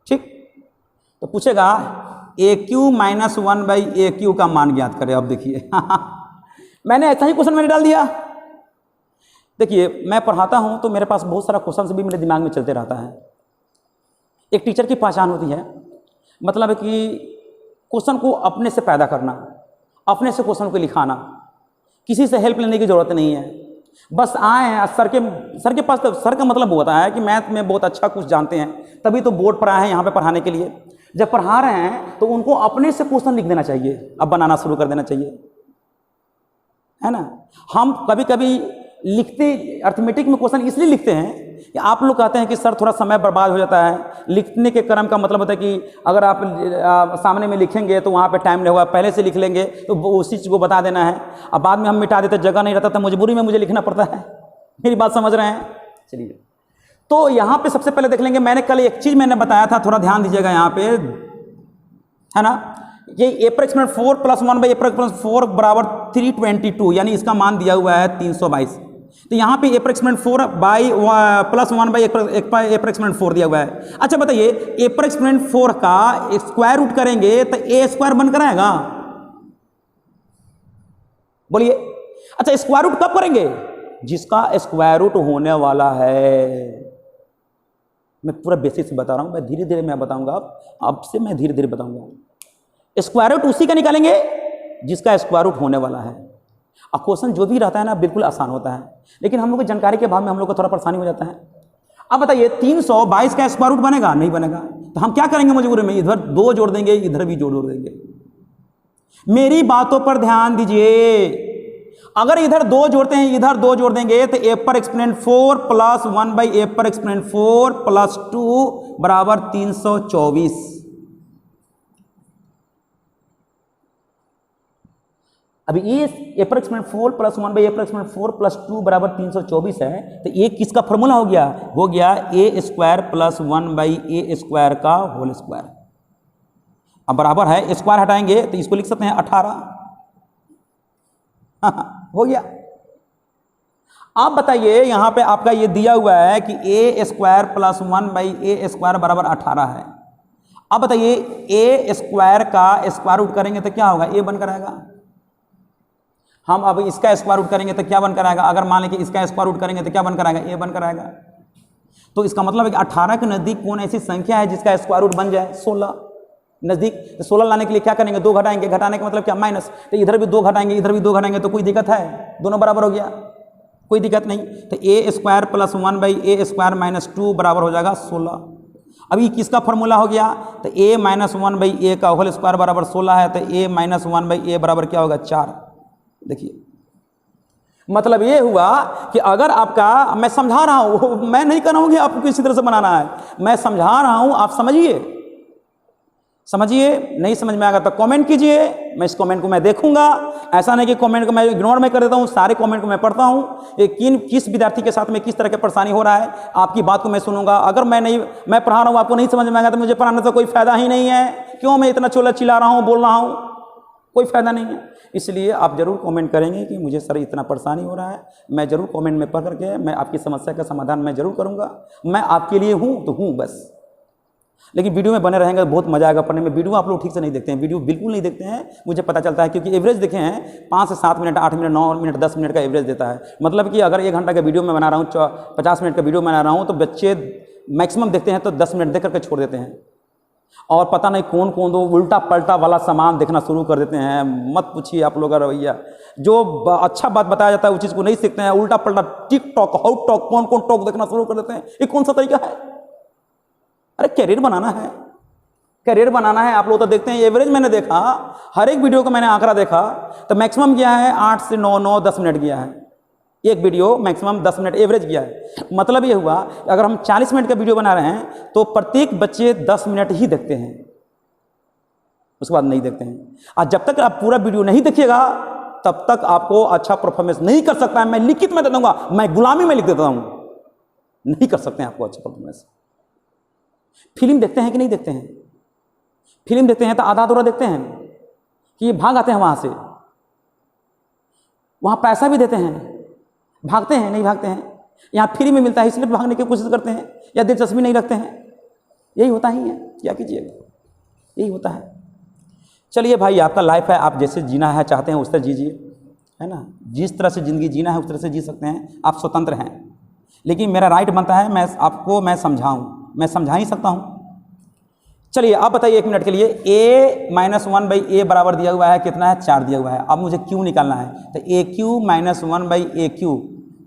ठीक, तो पूछेगा AQ - 1/AQ का मान ज्ञात करें। अब देखिए मैंने ऐसा ही क्वेश्चन मैंने डाल दिया। देखिए मैं पढ़ाता हूं तो मेरे पास बहुत सारा क्वेश्चन भी मेरे दिमाग में चलते रहता है। एक टीचर की पहचान होती है, मतलब है कि क्वेश्चन को अपने से पैदा करना, अपने से क्वेश्चन को लिखाना, किसी से हेल्प लेने की ज़रूरत नहीं है। बस आए हैं सर के पास, तो सर का मतलब होता है कि मैथ में बहुत अच्छा कुछ जानते हैं, तभी तो बोर्ड पर आए हैं यहाँ पे पढ़ाने के लिए। जब पढ़ा रहे हैं तो उनको अपने से क्वेश्चन लिख देना चाहिए, अब बनाना शुरू कर देना चाहिए, है ना। हम कभी कभी लिखते अर्थमेटिक में क्वेश्चन इसलिए लिखते हैं कि आप लोग कहते हैं कि सर थोड़ा समय बर्बाद हो जाता है। लिखने के क्रम का मतलब होता है कि अगर आप सामने में लिखेंगे तो वहाँ पे टाइम नहीं होगा, पहले से लिख लेंगे तो उसी चीज़ को बता देना है। अब बाद में हम मिटा देते, जगह नहीं रहता तो मजबूरी में मुझे लिखना पड़ता है। मेरी बात समझ रहे हैं? चलिए तो यहाँ पे सबसे पहले देख लेंगे, मैंने कल एक चीज़ मैंने बताया था, थोड़ा ध्यान दीजिएगा यहाँ पे, है ना। ये A पर एक्सपोनेंट 4 + 1/A पर एक्सपोनेंट 4 बराबर 322, यानी इसका मान दिया हुआ है 322। तो यहाँ पे A पर एक्सपोनेंट 4 + 1/A पर एक्सपोनेंट 4 दिया हुआ है। अच्छा बताइए, A पर एक्सपोनेंट 4 का स्क्वायर रूट करेंगे तो A² बनकर आएगा? बोलिए। अच्छा स्क्वायर रूट कब करेंगे? जिसका स्क्वायर रूट होने वाला है। मैं पूरा बेसिक से बता रहा हूं, मैं धीरे धीरे मैं बताऊंगा, अब से मैं धीरे धीरे बताऊंगा। स्क्वायर रूट उसी का निकालेंगे जिसका स्क्वायर रूट होने वाला है। अब क्वेश्चन जो भी रहता है ना बिल्कुल आसान होता है, लेकिन हम लोग की जानकारी के अभाव में हम लोग को थोड़ा परेशानी हो जाता है। अब बताइए 322 का स्क्वायर रूट बनेगा? नहीं बनेगा। तो हम क्या करेंगे मजबूरी में? इधर 2 जोड़ देंगे, इधर भी जोड़ देंगे। मेरी बातों पर ध्यान दीजिए। अगर इधर 2 जोड़ते हैं, इधर 2 जोड़ देंगे तो a पर एक्सपोनेंट 4 प्लस 1 बाई a पर एक्सपोनेंट 4 प्लस 2 बराबर 324। अभी ये a पर एक्सपोनेंट 4 प्लस 1 बाई a पर एक्सपोनेंट 4 प्लस 2 बराबर 324 है, तो ये किसका फॉर्मूला हो गया? हो गया a square plus 1 by a square का होल स्क्वायर। अब बराबर है, स्क्वायर हटाएंगे तो इसको लिख सकते हैं 18। हो गया। आप बताइए यहां पे आपका ये दिया हुआ है कि a square plus 1 by a square बराबर 18 है। अब बताइए a स्क्वायर का स्क्वायर रूट करेंगे तो क्या होगा? a बनकर आएगा। हम अब इसका स्क्वायर रूट करेंगे तो क्या बनकर आएगा? अगर मान लें कि इसका स्क्वायर रूट करेंगे तो क्या बनकर आएगा? a बनकर आएगा। तो इसका मतलब है कि 18 के नजदीक कौन ऐसी संख्या है जिसका स्क्वायर रूट बन जाए? 16 नजदीक। तो 16 लाने के लिए क्या करेंगे? 2 घटाएंगे। घटाने का मतलब क्या? माइनस। तो इधर भी 2 घटाएंगे, इधर भी 2 घटाएंगे, तो कोई दिक्कत है? दोनों बराबर हो गया, कोई दिक्कत नहीं। तो a square plus 1 by a square minus 2 बराबर हो जाएगा 16। अभी किसका फॉर्मूला हो गया? तो a माइनस 1 बाई a का होल स्क्वायर बराबर 16 है, तो a माइनस 1 बाई a बराबर क्या होगा? 4। देखिए मतलब ये हुआ कि अगर आपका, मैं समझा रहा हूं, मैं नहीं कर रहा हूं कि आपको किसी तरह से बनाना है, मैं समझा रहा हूं, आप समझिए। नहीं समझ में आएगा तो कमेंट कीजिए, मैं इस कमेंट को मैं देखूंगा। ऐसा नहीं कि कमेंट को मैं इग्नोर में कर देता हूं, सारे कमेंट को मैं पढ़ता हूं। किस विद्यार्थी के साथ में किस तरह की परेशानी हो रहा है, आपकी बात को मैं सुनूंगा। अगर मैं पढ़ा रहा हूं, आपको नहीं समझ में आएगा तो मुझे पढ़ाने से कोई फायदा ही नहीं है। क्यों मैं इतना चिल्ला रहा हूं, बोल रहा हूं? कोई फायदा नहीं है। इसलिए आप जरूर कमेंट करेंगे कि मुझे सर इतना परेशानी हो रहा है। मैं जरूर कमेंट में पढ़ करके मैं आपकी समस्या का समाधान मैं जरूर करूंगा। मैं आपके लिए हूं तो हूं बस। लेकिन वीडियो में बने रहेंगे, बहुत मजा आएगा पढ़ने में। वीडियो आप लोग ठीक से नहीं देखते हैं, वीडियो बिल्कुल नहीं देखते हैं, मुझे पता चलता है। क्योंकि एवरेज देखे हैं 5 से 7 मिनट, 8 मिनट, 9 मिनट, 10 मिनट का एवरेज देता है। मतलब कि अगर 1 घंटा का वीडियो मैं बना रहा हूँ, 50 मिनट का वीडियो बना रहा हूँ, तो बच्चे मैक्सिमम देखते हैं तो 10 मिनट देख करके छोड़ देते हैं। और पता नहीं कौन कौन दो उल्टा पलटा वाला सामान देखना शुरू कर देते हैं। मत पूछिए आप लोग का रवैया। जो अच्छा बात बताया जाता है उस चीज़ को नहीं सीखते हैं, उल्टा पलटा टिकटॉक, हाउ टॉक, कौन कौन टॉक देखना शुरू कर देते हैं। ये कौन सा तरीका है? अरे कैरियर बनाना है, कैरियर बनाना है। आप लोग तो देखते हैं, एवरेज मैंने देखा, हर एक वीडियो का मैंने आंकड़ा देखा तो मैक्सिमम गया है 8 से 9, 10 मिनट गया है एक वीडियो, मैक्सिमम 10 मिनट एवरेज गया है। मतलब ये हुआ अगर हम 40 मिनट का वीडियो बना रहे हैं तो प्रत्येक बच्चे 10 मिनट ही देखते हैं, उसके बाद नहीं देखते हैं। और जब तक आप पूरा वीडियो नहीं देखिएगा तब तक आपको अच्छा परफॉर्मेंस नहीं कर सकता है। मैं लिखित में दे दूंगा, मैं गुलामी में लिख देता हूं, नहीं कर सकते हैं आपको अच्छा परफॉर्मेंस। फिल्म देखते हैं कि नहीं देखते हैं? फिल्म देखते हैं तो आधा अधूरा देखते हैं कि ये भाग आते हैं वहां से, वहां पैसा भी देते हैं, भागते हैं नहीं भागते हैं। यहाँ फ्री में मिलता है इसलिए भागने की कोशिश करते हैं या दिलचस्पी नहीं रखते हैं। यही होता ही है, क्या कीजिएगा, यही होता है। चलिए भाई, आपका लाइफ है, आप जैसे जीना है चाहते हैं उस तरह जीजिए, है ना। जिस तरह से ज़िंदगी जीना है उस तरह से जी सकते हैं, आप स्वतंत्र हैं। लेकिन मेरा राइट बनता है मैं आपको मैं समझाऊँ, मैं समझा ही सकता हूँ। चलिए आप बताइए 1 मिनट के लिए, a माइनस 1 बाई ए बराबर दिया हुआ है, कितना है? 4 दिया हुआ है। अब मुझे q निकालना है, तो ए cube minus 1 by a cube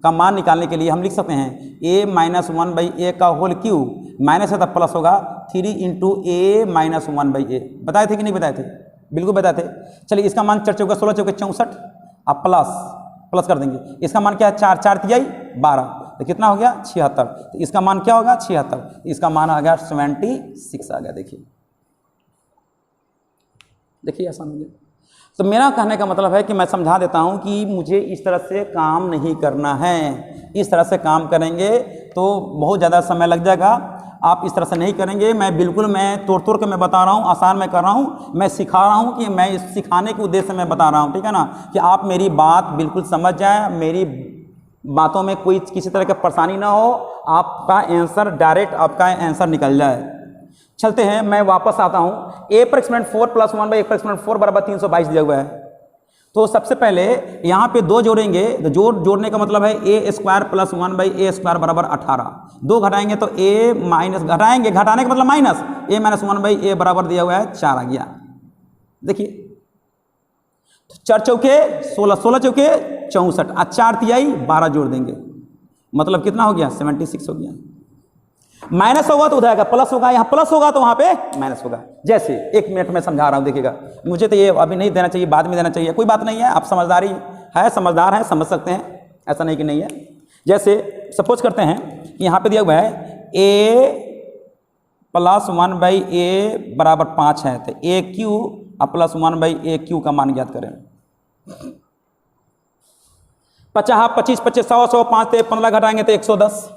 का मान निकालने के लिए हम लिख सकते हैं a माइनस 1 बाई ए का होल क्यू, माइनस है तब प्लस होगा 3 इंटू ए माइनस 1 बाई ए। बताए थे कि नहीं बताए थे? बिल्कुल बताए थे। चलिए इसका मान 4 चौका 16 चौके 64, आप प्लस कर देंगे। इसका मान क्या है? 4 4 तिहाई 12, तो कितना हो गया? 76। तो इसका मान क्या होगा? 76। इसका मान आ गया 76 आ गया। देखिए आसान हो गया। तो मेरा कहने का मतलब है कि मैं समझा देता हूं कि मुझे इस तरह से काम नहीं करना है। इस तरह से काम करेंगे तो बहुत ज़्यादा समय लग जाएगा। आप इस तरह से नहीं करेंगे। मैं तोड़ के मैं बता रहा हूँ, आसान मैं कर रहा हूँ, मैं सिखा रहा हूँ कि मैं इस सिखाने के उद्देश्य से मैं बता रहा हूँ, ठीक है ना, कि आप मेरी बात बिल्कुल समझ जाए, मेरी बातों में कोई किसी तरह की परेशानी ना हो, आपका आंसर डायरेक्ट आपका आंसर निकल जाए। चलते हैं, मैं वापस आता हूँ। a पर एक्सपोनेंट 4 प्लस 1 बाई a पर एक्सपोनेंट 4 बराबर 322 दिया हुआ है। तो सबसे पहले यहाँ पे 2 जोड़ेंगे, तो जोड़ने का मतलब है ए स्क्वायर प्लस 1/a स्क्वायर बराबर 18। 2 घटाएंगे तो a माइनस, घटाएंगे, घटाने का मतलब माइनस, a माइनस 1/a बराबर दिया हुआ है 4 आ गया। देखिए 4 चौके 16, 16 चौके 64, 4 तिहाई 12 जोड़ देंगे, मतलब कितना हो गया 76 हो गया। माइनस होगा तो उधर आएगा, प्लस होगा, यहाँ प्लस होगा तो वहाँ पे माइनस होगा। जैसे 1 मिनट में समझा रहा हूँ, देखिएगा, मुझे तो ये अभी नहीं देना चाहिए, बाद में देना चाहिए, कोई बात नहीं है, आप समझदार हैं, समझ सकते हैं, ऐसा नहीं कि नहीं है। जैसे सपोज करते हैं कि यहाँ पे दिया हुआ है a प्लस 1/a बराबर 5 है, तो a Q plus 1/a Q का मान ज्ञात करें। 50, 25, 25, 100, 100, 5 से 15 घटाएंगे तो 110।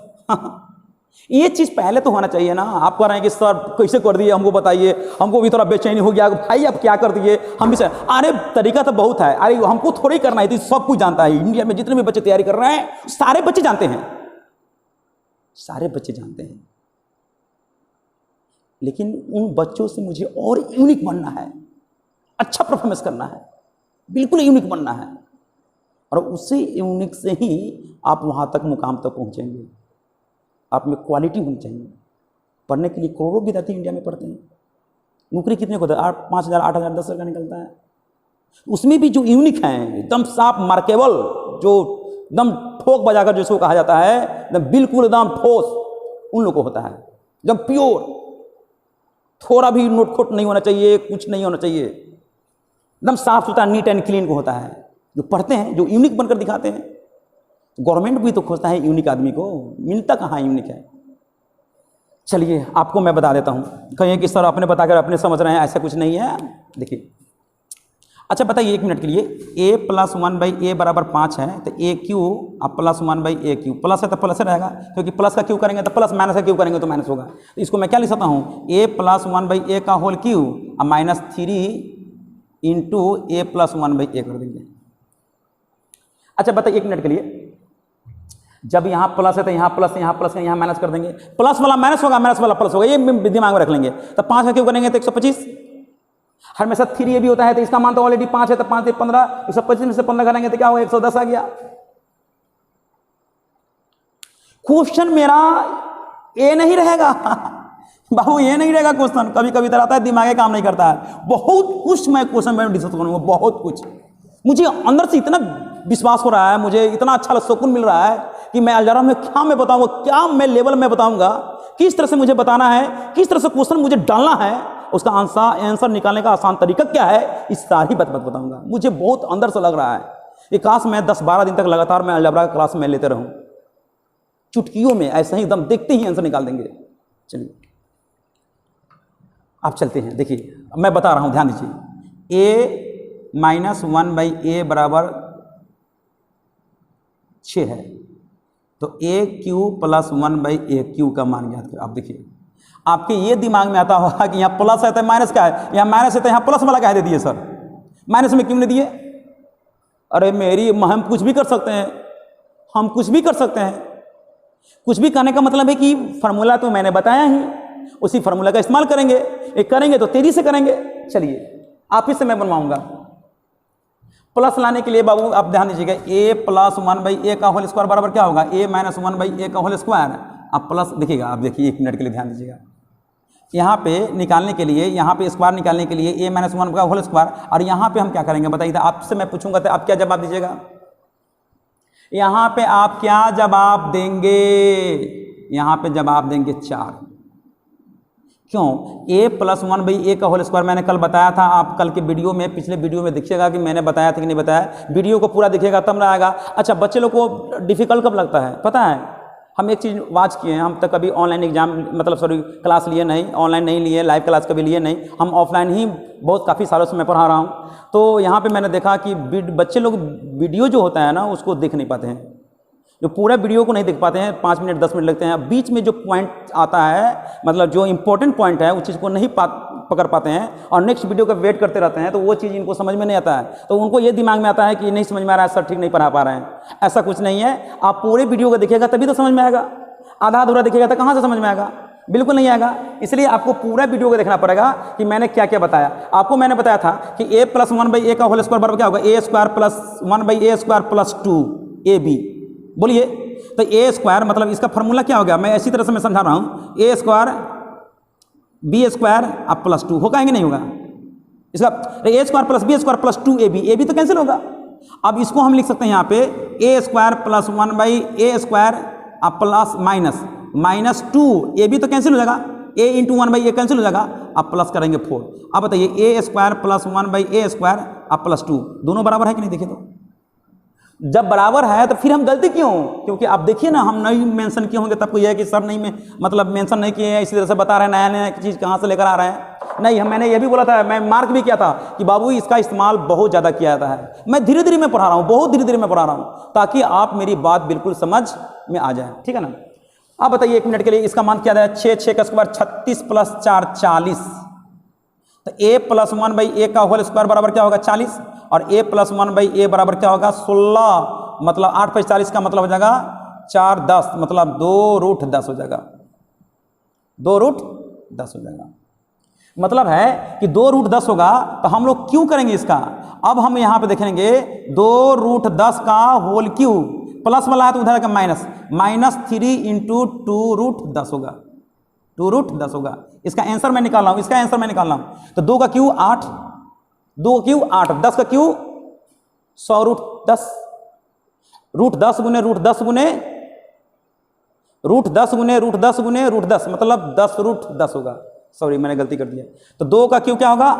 ये चीज पहले तो होना चाहिए ना। आप कह रहे हैं कि सर कैसे कर दिए, हमको बताइए, हमको भी थोड़ा बेचैनी हो गया भाई, अब क्या कर दिए हम भी। अरे तरीका तो बहुत है, अरे हमको थोड़ी करना है, तो सब कुछ जानता है। इंडिया में जितने भी बच्चे तैयारी कर रहे हैं सारे बच्चे जानते हैं, सारे बच्चे जानते हैं, लेकिन उन बच्चों से मुझे और यूनिक बनना है, अच्छा परफॉर्मेंस करना है, बिल्कुल यूनिक बनना है, और उसी यूनिक से ही आप वहाँ तक मुकाम तक पहुँचेंगे। आप में क्वालिटी होनी चाहिए। पढ़ने के लिए करोड़ों विद्यार्थी इंडिया में पढ़ते हैं, नौकरी कितने को 5,000, 8,000, 10,000 का निकलता है। उसमें भी जो यूनिक हैं, एकदम साफ मार्केबल, जो एकदम ठोक बजाकर जिसको कहा जाता है, एकदम बिल्कुल एकदम ठोस, उन लोगों को होता है एकदम प्योर, थोड़ा भी नोटखोट नहीं होना चाहिए, कुछ नहीं होना चाहिए, एकदम साफ सुथरा नीट एंड क्लीन को होता है। जो पढ़ते हैं, जो यूनिक बनकर दिखाते हैं। गवर्नमेंट भी तो खोजता है यूनिक आदमी को, मिलता कहाँ यूनिक है। चलिए आपको मैं बता देता हूँ, कहिए कि सर आपने बताकर अपने समझ रहे हैं, ऐसा कुछ नहीं है। देखिए अच्छा बताइए 1 मिनट के लिए, a प्लस 1/a बराबर 5 है, तो a क्यू अब प्लस 1/a क्यू, प्लस है तो प्लस रहेगा, क्योंकि प्लस का क्यू करेंगे तो प्लस, माइनस का क्यू करेंगे तो माइनस होगा। इसको मैं क्या लिख सकता हूँ, a प्लस 1/a का होल क्यू अब minus 3 into a plus 1/a कर देंगे। अच्छा बताइए 1 मिनट के लिए, जब यहाँ प्लस है तो यहाँ प्लस, यहाँ प्लस है, यहाँ माइनस कर देंगे, प्लस वाला माइनस होगा, माइनस वाला प्लस होगा, ये दिमाग में रख लेंगे। तो 5 का क्यों करेंगे तो 125, हमेशा 3 ये भी होता है, तो इसका मान तो ऑलरेडी 5 है, तो 5 से 15, 125 में से 15 करेंगे तो क्या होगा 110 आ गया। क्वेश्चन मेरा ये नहीं रहेगा बाबू, ये नहीं रहेगा क्वेश्चन। कभी कभी तरह आता है दिमाग काम नहीं करता है, बहुत कुछ मैं क्वेश्चन में डिस्कस करूंगा, बहुत कुछ। मुझे अंदर से इतना विश्वास हो रहा है, मुझे इतना अच्छा सुकून मिल रहा है कि मैं अलजबरा में क्या मैं बताऊंगा, क्या मैं लेवल में बताऊंगा, किस तरह से मुझे बताना है, किस तरह से क्वेश्चन मुझे डालना है, उसका आंसर निकालने का आसान तरीका क्या है, इस सारी बात बताऊंगा। मुझे बहुत अंदर से लग रहा है कि काश मैं 10-12 दिन तक लगातार मैं अलजबरा क्लास में लेते रहूं, चुटकियों में ऐसा ही एकदम देखते ही आंसर निकाल देंगे। चलिए आप चलते हैं, देखिए मैं बता रहा हूं, ध्यान दीजिए। a माइनस 1/a बराबर 6 है, तो a Q plus 1/a Q का मान ज्ञात करें। आप देखिए आपके ये दिमाग में आता होगा कि यहाँ प्लस है तो माइनस का है, यहाँ माइनस है तो यहाँ प्लस वाला कह दे दिए सर, माइनस में क्यों नहीं दिए। अरे मेरी हम कुछ भी कर सकते हैं, हम कुछ भी कर सकते हैं। कुछ भी करने का मतलब है कि फार्मूला तो मैंने बताया ही, उसी फार्मूला का इस्तेमाल करेंगे, एक करेंगे तो तेजी से करेंगे। चलिए आप ही से मैं बनवाऊंगा। प्लस लाने के लिए बाबू आप ध्यान दीजिएगा, a प्लस 1/a का होल स्क्वायर बराबर क्या होगा, a माइनस 1/a का होल स्क्वायर। आप प्लस देखिएगा, आप देखिए 1 मिनट के लिए ध्यान दीजिएगा। यहाँ पे निकालने के लिए, यहाँ पे स्क्वायर निकालने के लिए a माइनस 1 का होल स्क्वायर, और यहाँ पे हम क्या करेंगे बताइए। आपसे मैं पूछूंगा तो आप क्या जवाब दीजिएगा, यहाँ पे आप क्या जवाब देंगे, यहाँ पे जवाब देंगे 4। क्यों, a प्लस 1/a का होल स्क्वायर मैंने कल बताया था। आप कल के वीडियो में, पिछले वीडियो में देखिएगा कि मैंने बताया था कि नहीं बताया, वीडियो को पूरा देखिएगा तब ना आएगा। अच्छा बच्चे लोग को डिफिकल्ट कब लगता है पता है, हम एक चीज़ वाच किए हैं, हम तक कभी ऑनलाइन एग्जाम मतलब सॉरी क्लास लिए नहीं, ऑनलाइन नहीं लिए, लाइव क्लास कभी लिए नहीं, हम ऑफलाइन ही बहुत काफ़ी सालों से मैं पढ़ा रहा हूँ। तो यहाँ पे मैंने देखा कि बच्चे लोग वीडियो जो होता है ना उसको देख नहीं पाते हैं, जो पूरा वीडियो को नहीं देख पाते हैं, 5 मिनट 10 मिनट लगते हैं। बीच में जो पॉइंट आता है, मतलब जो इंपॉर्टेंट पॉइंट है, उस चीज़ को नहीं पकड़ पाते हैं और नेक्स्ट वीडियो का वेट करते रहते हैं, तो वो चीज़ इनको समझ में नहीं आता है। तो उनको ये दिमाग में आता है कि नहीं समझ में आ रहा है सर, ठीक नहीं पढ़ा पा रहे हैं। ऐसा कुछ नहीं है, आप पूरे वीडियो को देखिएगा तभी तो समझ में आएगा, आधा अधूरा देखिएगा तो कहाँ से समझ में आएगा। बिल्कुल नहीं आएगा। इसलिए आपको पूरा वीडियो को देखना पड़ेगा कि मैंने क्या क्या बताया। आपको मैंने बताया था कि a प्लस 1/a का होल स्क्वायर बराबर क्या होगा, a square plus 1/a square plus 2ab। बोलिए, तो a स्क्वायर मतलब इसका फॉर्मूला क्या हो गया, मैं इसी तरह से मैं समझा रहा हूँ, a स्क्वायर b स्क्वायर अब प्लस 2 होगा कि नहीं होगा, इसका a square plus b square plus 2ab तो कैंसिल होगा। अब इसको हम लिख सकते हैं यहाँ पे a square plus 1/a square अब प्लस माइनस 2ab तो कैंसिल हो जाएगा, a इंटू 1/a कैंसिल हो जाएगा, अब प्लस करेंगे 4। अब बताइए a square plus 1/a square अब प्लस 2 दोनों बराबर है कि नहीं, देखिए तो जब बराबर है तो फिर हम गलती क्यों, क्योंकि आप देखिए ना हम नहीं मेंशन किए होंगे तब को यह है कि सर नहीं में मतलब मेंशन नहीं किए हैं, इसी तरह से बता रहे हैं नया नया चीज़ कहाँ से लेकर आ रहे हैं। नहीं, मैंने ये भी बोला था, मैं मार्क भी किया था कि बाबू इसका इस्तेमाल बहुत ज़्यादा किया जाता है। मैं धीरे धीरे में पढ़ा रहा हूँ, बहुत धीरे धीरे में पढ़ा रहा हूँ ताकि आप मेरी बात बिल्कुल समझ में आ जाए, ठीक है ना। आप बताइए 1 मिनट के लिए इसका मान क्या है, 6 का स्क्वायर 36 प्लस 4 40, तो a प्लस 1/a का होल स्क्वायर बराबर क्या होगा 40 और a प्लस 1/a बराबर क्या होगा 16, मतलब 8 पर 40 का मतलब हो जाएगा 4 10, मतलब 2√10 हो जाएगा, 2√10 हो जाएगा। मतलब है कि 2√10 होगा तो हम लोग क्यों करेंगे इसका, अब हम यहाँ पे देखेंगे 2√10 का होल क्यूब प्लस वाला है तो उधर का -3 इंटू 2√10 होगा, 2√10 होगा। इसका आंसर मैं निकाल रहा हूँ, इसका आंसर मैं निकाल रहा हूँ। तो 2 का क्यू 8, 2 का क्यू 8, 10 का क्यू 100√10, √10 गुने √10 गुने √10 गुने √10 गुने √10 मतलब 10√10 होगा। सॉरी मैंने गलती कर दिया। तो 2 का क्यू क्या होगा,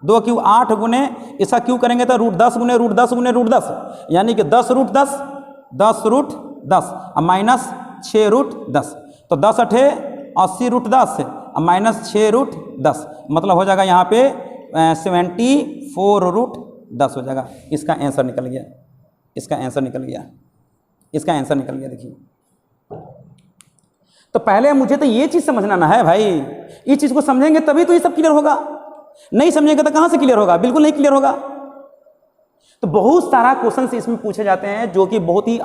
2 का क्यू 8 गुने इसका क्यू करेंगे तो √10 गुने √10 गुने √10 यानी कि 10√10 10√10 माइनस 6√10, तो 10 8 80√10 माइनस 6√10 मतलब हो जाएगा यहाँ पे 74√10 हो जाएगा। इसका आंसर निकल गया, इसका आंसर निकल गया, इसका आंसर निकल गया। देखिए तो पहले मुझे तो ये चीज़ समझना ना है भाई, इस चीज़ को समझेंगे तभी तो ये सब क्लियर होगा, नहीं समझेंगे तो कहाँ से क्लियर होगा, बिल्कुल नहीं क्लियर होगा। तो बहुत सारा क्वेश्चन इसमें पूछे जाते हैं जो कि बहुत ही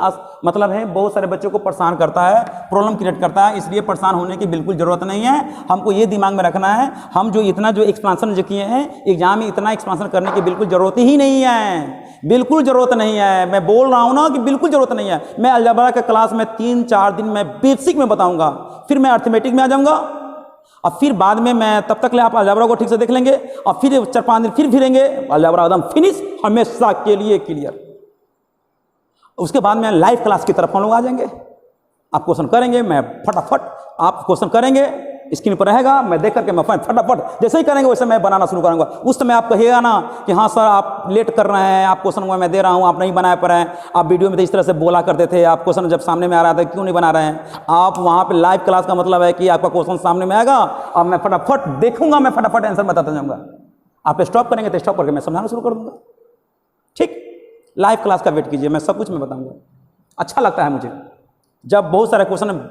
मतलब है बहुत सारे बच्चों को परेशान करता है, प्रॉब्लम क्रिएट करता है। इसलिए परेशान होने की बिल्कुल ज़रूरत नहीं है, हमको ये दिमाग में रखना है हम जो इतना जो एक्सपेंशन जो किए हैं एग्जाम में इतना एक्सपेंशन करने की बिल्कुल ज़रूरत ही नहीं है, बिल्कुल ज़रूरत नहीं है। मैं बोल रहा हूँ ना कि बिल्कुल ज़रूरत नहीं है। मैं अलजेब्रा का क्लास में 3-4 दिन में बेसिक में बताऊँगा, फिर मैं अर्थमेटिक में आ जाऊँगा और फिर बाद में मैं तब तक ले आप अलजेब्रा को ठीक से देख लेंगे और फिर 4-5 दिन फिर फिरेंगे, अलजेब्रा एकदम फिनिश, हमेशा के लिए क्लियर। उसके बाद में लाइव क्लास की तरफ हम लोग आ जाएंगे, आप क्वेश्चन करेंगे, मैं फटाफट आप क्वेश्चन करेंगे, स्क्रीन पर रहेगा, मैं देख करके मैं फटाफट जैसे ही करेंगे वैसे मैं बनाना शुरू करूँगा। उस समय आप कहिएगा ना कि हाँ सर आप लेट कर रहे हैं, आप क्वेश्चन मैं दे रहा हूँ आप नहीं बना पा रहे हैं, आप वीडियो में तो इस तरह से बोला करते थे, आप क्वेश्चन जब सामने में आ रहा था क्यों नहीं बना रहे हैं। आप वहाँ पर लाइव क्लास का मतलब है कि आपका क्वेश्चन सामने में आएगा और मैं फटाफट देखूंगा, मैं फटाफट आंसर बताता जाऊँगा। आप स्टॉप करेंगे तो स्टॉप करके मैं समझाना शुरू कर दूँगा। ठीक, लाइव क्लास का वेट कीजिए, मैं सब कुछ मैं बताऊँगा। अच्छा लगता है मुझे जब बहुत सारे क्वेश्चन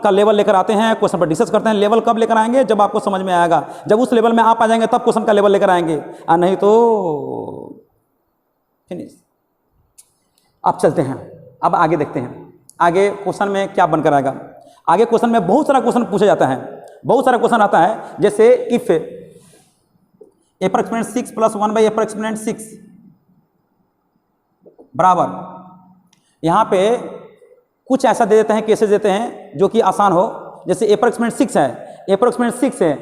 का लेवल लेकर आते हैं, क्वेश्चन पर डिस्कस करते हैं। लेवल कब लेकर आएंगे, जब आपको समझ में आएगा, जब उस लेवल में आप आ जाएंगे तब क्वेश्चन का लेवल लेकर आएंगे, और नहीं तो फिनिश। अब चलते हैं, अब आगे देखते हैं आगे क्वेश्चन में क्या बनकर आएगा। आगे क्वेश्चन में बहुत सारा क्वेश्चन पूछा जाता है, बहुत सारा क्वेश्चन आता है, जैसे इफ एप्रोक्सीमेट 6 + 1/एप्रोक्सीमेट 6 बराबर, यहाँ पे कुछ ऐसा दे देते हैं, केसेस देते हैं जो कि आसान हो। जैसे एप्रोक्सीमेट 6 है, एप्रोक्सीमेट 6 है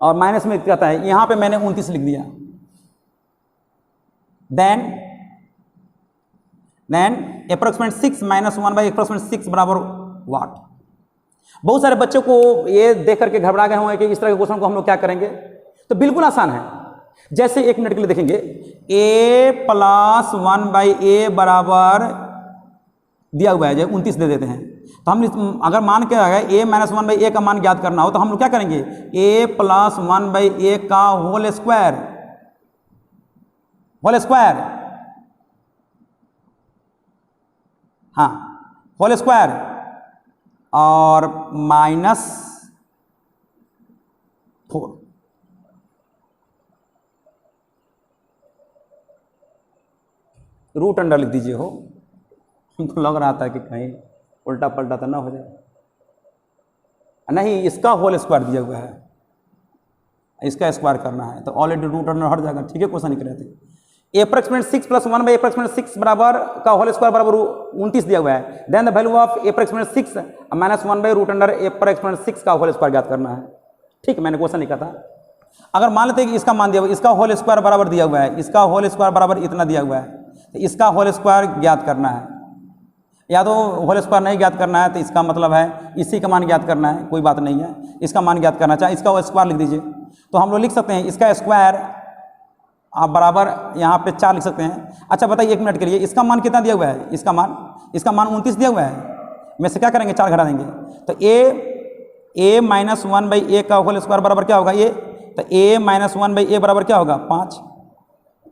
और माइनस में कहता है, यहाँ पे मैंने 29 लिख दिया। देन एप्रोक्सीमेट 6 - 1/एप्रोक्सीमेट 6 बराबर व्हाट। बहुत सारे बच्चों को ये देख करके घबरा गए होंगे कि इस तरह के क्वेश्चन को हम लोग क्या करेंगे। तो बिल्कुल आसान है, जैसे 1 मिनट के लिए देखेंगे, a + 1/a बराबर दिया हुआ है, जो 29 दे देते हैं। तो हम अगर मान के आ गए a - 1/a का मान ज्ञात करना हो तो हम लोग क्या करेंगे, a + 1/a का होल स्क्वायर हाँ होल स्क्वायर और -4। रूट अंडर लिख दीजिए हो, हमको लग रहा था कि कहीं उल्टा पलटा तो ना हो जाए। नहीं, इसका होल स्क्वायर दिया हुआ है, इसका स्क्वायर करना है तो ऑलरेडी रूट अंडर हट जाएगा। ठीक है, क्वेश्चन लिख रहे थे अप्रॉक्सीमेट 6 प्लस 1 बाई अप्रॉक्सीमेट 6 बराबर का होल स्क्वायर बराबर 29 दिया हुआ है। Then the value of approximate 6 minus 1 by root under approximate 6 का होल स्क्वायर ज्ञात करना है। ठीक है, मैंने क्वेश्चन लिखा था। अगर मान लेते हैं कि इसका मान दिया हुआ, इसका होल स्क्वायर बराबर दिया हुआ है, इसका होल स्क्वायर बराबर इतना दिया हुआ है, तो इसका होल स्क्वायर ज्ञात करना है। या तो होल स्क्वायर नहीं ज्ञात करना है तो इसका मतलब है इसी का मान ज्ञात करना है, कोई बात नहीं है, इसका मान ज्ञात करना चाहे इसका स्क्वायर लिख दीजिए। तो हम लोग लिख सकते हैं इसका स्क्वायर आप बराबर यहाँ पे 4 लिख सकते हैं। अच्छा बताइए 1 मिनट के लिए, इसका मान कितना दिया हुआ है? इसका मान 29 दिया हुआ है। में से क्या करेंगे, 4 घटा देंगे तो a माइनस 1 बाई ए का होल स्क्वायर बराबर क्या होगा ये, तो a माइनस 1 बाई ए बराबर क्या होगा 5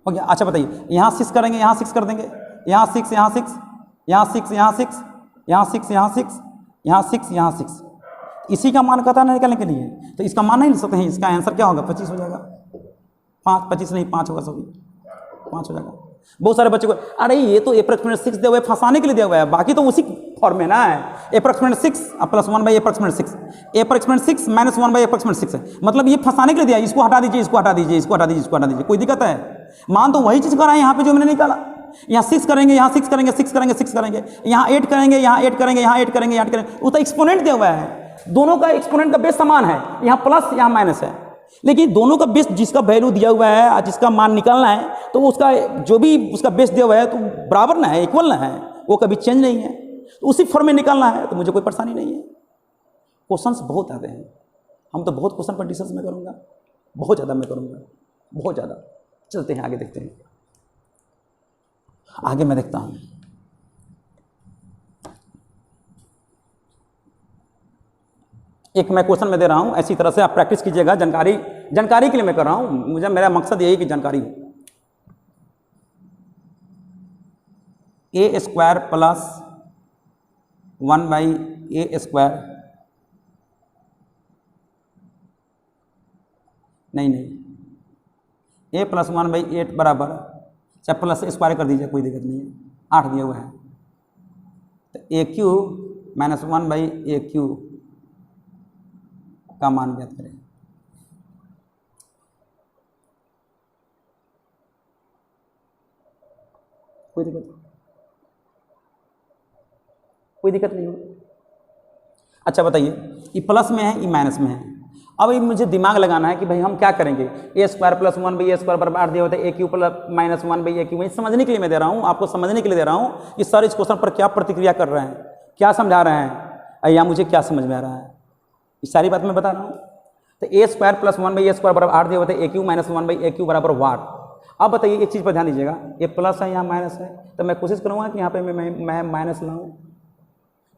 हो गया। अच्छा बताइए यहाँ 6 करेंगे, यहाँ 6 कर देंगे, यहाँ 6, यहाँ 6, यहाँ 6, यहाँ 6, यहाँ 6, यहाँ 6, यहाँ 6, यहाँ 6, इसी का मान कहता है निकालने के लिए। तो इसका मान नहीं लिख सकते हैं, इसका आंसर क्या होगा 25 हो जाएगा। 25 नहीं 5 होगा, सभी 5 हो जाएगा। बहुत सारे बच्चे को अरे ये तो अप्रॉक्सीमेट 6 दिया हुआ है, फंसाने के लिए दिया हुआ है, बाकी तो उसी फॉर्म में ना है। Approximate 6 plus 1 by approximate 6, approximate 6 minus 1 by approximate 6 है, मतलब ये फंसाने के लिए दिया है। इसको हटा दीजिए, इसको हटा दीजिए, इसको हटा दीजिए, इसको हटा दीजिए, कोई दिक्कत है? मान तो वही चीज़ कर रहा है यहाँ पे जो मैंने निकाला। यहाँ 6 करेंगे, यहाँ 6 करेंगे, 6 करेंगे, 6 करेंगे, यहाँ 8 करेंगे, यहाँ 8 करेंगे, यहाँ 8 करेंगे, यहाँ 8 करेंगे, वो तो एक्सपोनेंट दिया हुआ है। दोनों का एक्सपोनेंट का बेस समान है, यहाँ प्लस यहाँ माइनस है, लेकिन दोनों का बेस जिसका वैल्यू दिया हुआ है, जिसका मान निकालना है, तो उसका जो भी उसका बेस दिया हुआ है तो बराबर ना है, इक्वल ना है, वो कभी चेंज नहीं है, तो उसी फॉर्म में निकालना है, तो मुझे कोई परेशानी नहीं है। क्वेश्चंस बहुत आते हैं, हम तो बहुत क्वेश्चन पर डिस्कस में करूँगा, बहुत ज़्यादा मैं करूँगा, बहुत ज़्यादा। चलते हैं आगे, देखते हैं आगे, मैं देखता हूँ। एक मैं क्वेश्चन में दे रहा हूँ, ऐसी तरह से आप प्रैक्टिस कीजिएगा। जानकारी के लिए मैं कर रहा हूँ, मुझे मेरा मकसद यही कि जानकारी हो। A square plus 1 by a square, नहीं, ए प्लस 1 बाई 8 बराबर, चाहे प्लस स्क्वायर कर दीजिए, कोई दिक्कत नहीं है, 8 दिया हुआ है, तो ए cube minus 1 by a cube का मान ज्ञात करें। कोई दिक्कत नहीं होगी। अच्छा बताइए, ये प्लस में है, ये माइनस में है। अब ये मुझे दिमाग लगाना है कि भाई हम क्या करेंगे। A square plus 1 by a square बराबर 8 दिया होता है, ए cube plus minus 1 by a cube. मैं समझने के लिए मैं दे रहा हूँ, आपको समझने के लिए दे रहा हूँ कि सर इस क्वेश्चन पर क्या प्रतिक्रिया कर रहे हैं, क्या समझा रहे हैं, या मुझे क्या समझ में आ रहा है, ये सारी बात मैं बता रहा हूँ। तो ए square plus 1 by a square बराबर 8 दिया होता है, ए cube minus 1 by a cube बराबर वाट। अब बताइए एक चीज़ पर ध्यान दीजिएगा, ये प्लस है, यहाँ माइनस है, तो मैं कोशिश करूँगा कि यहाँ पे मैं माइनस लाऊँ।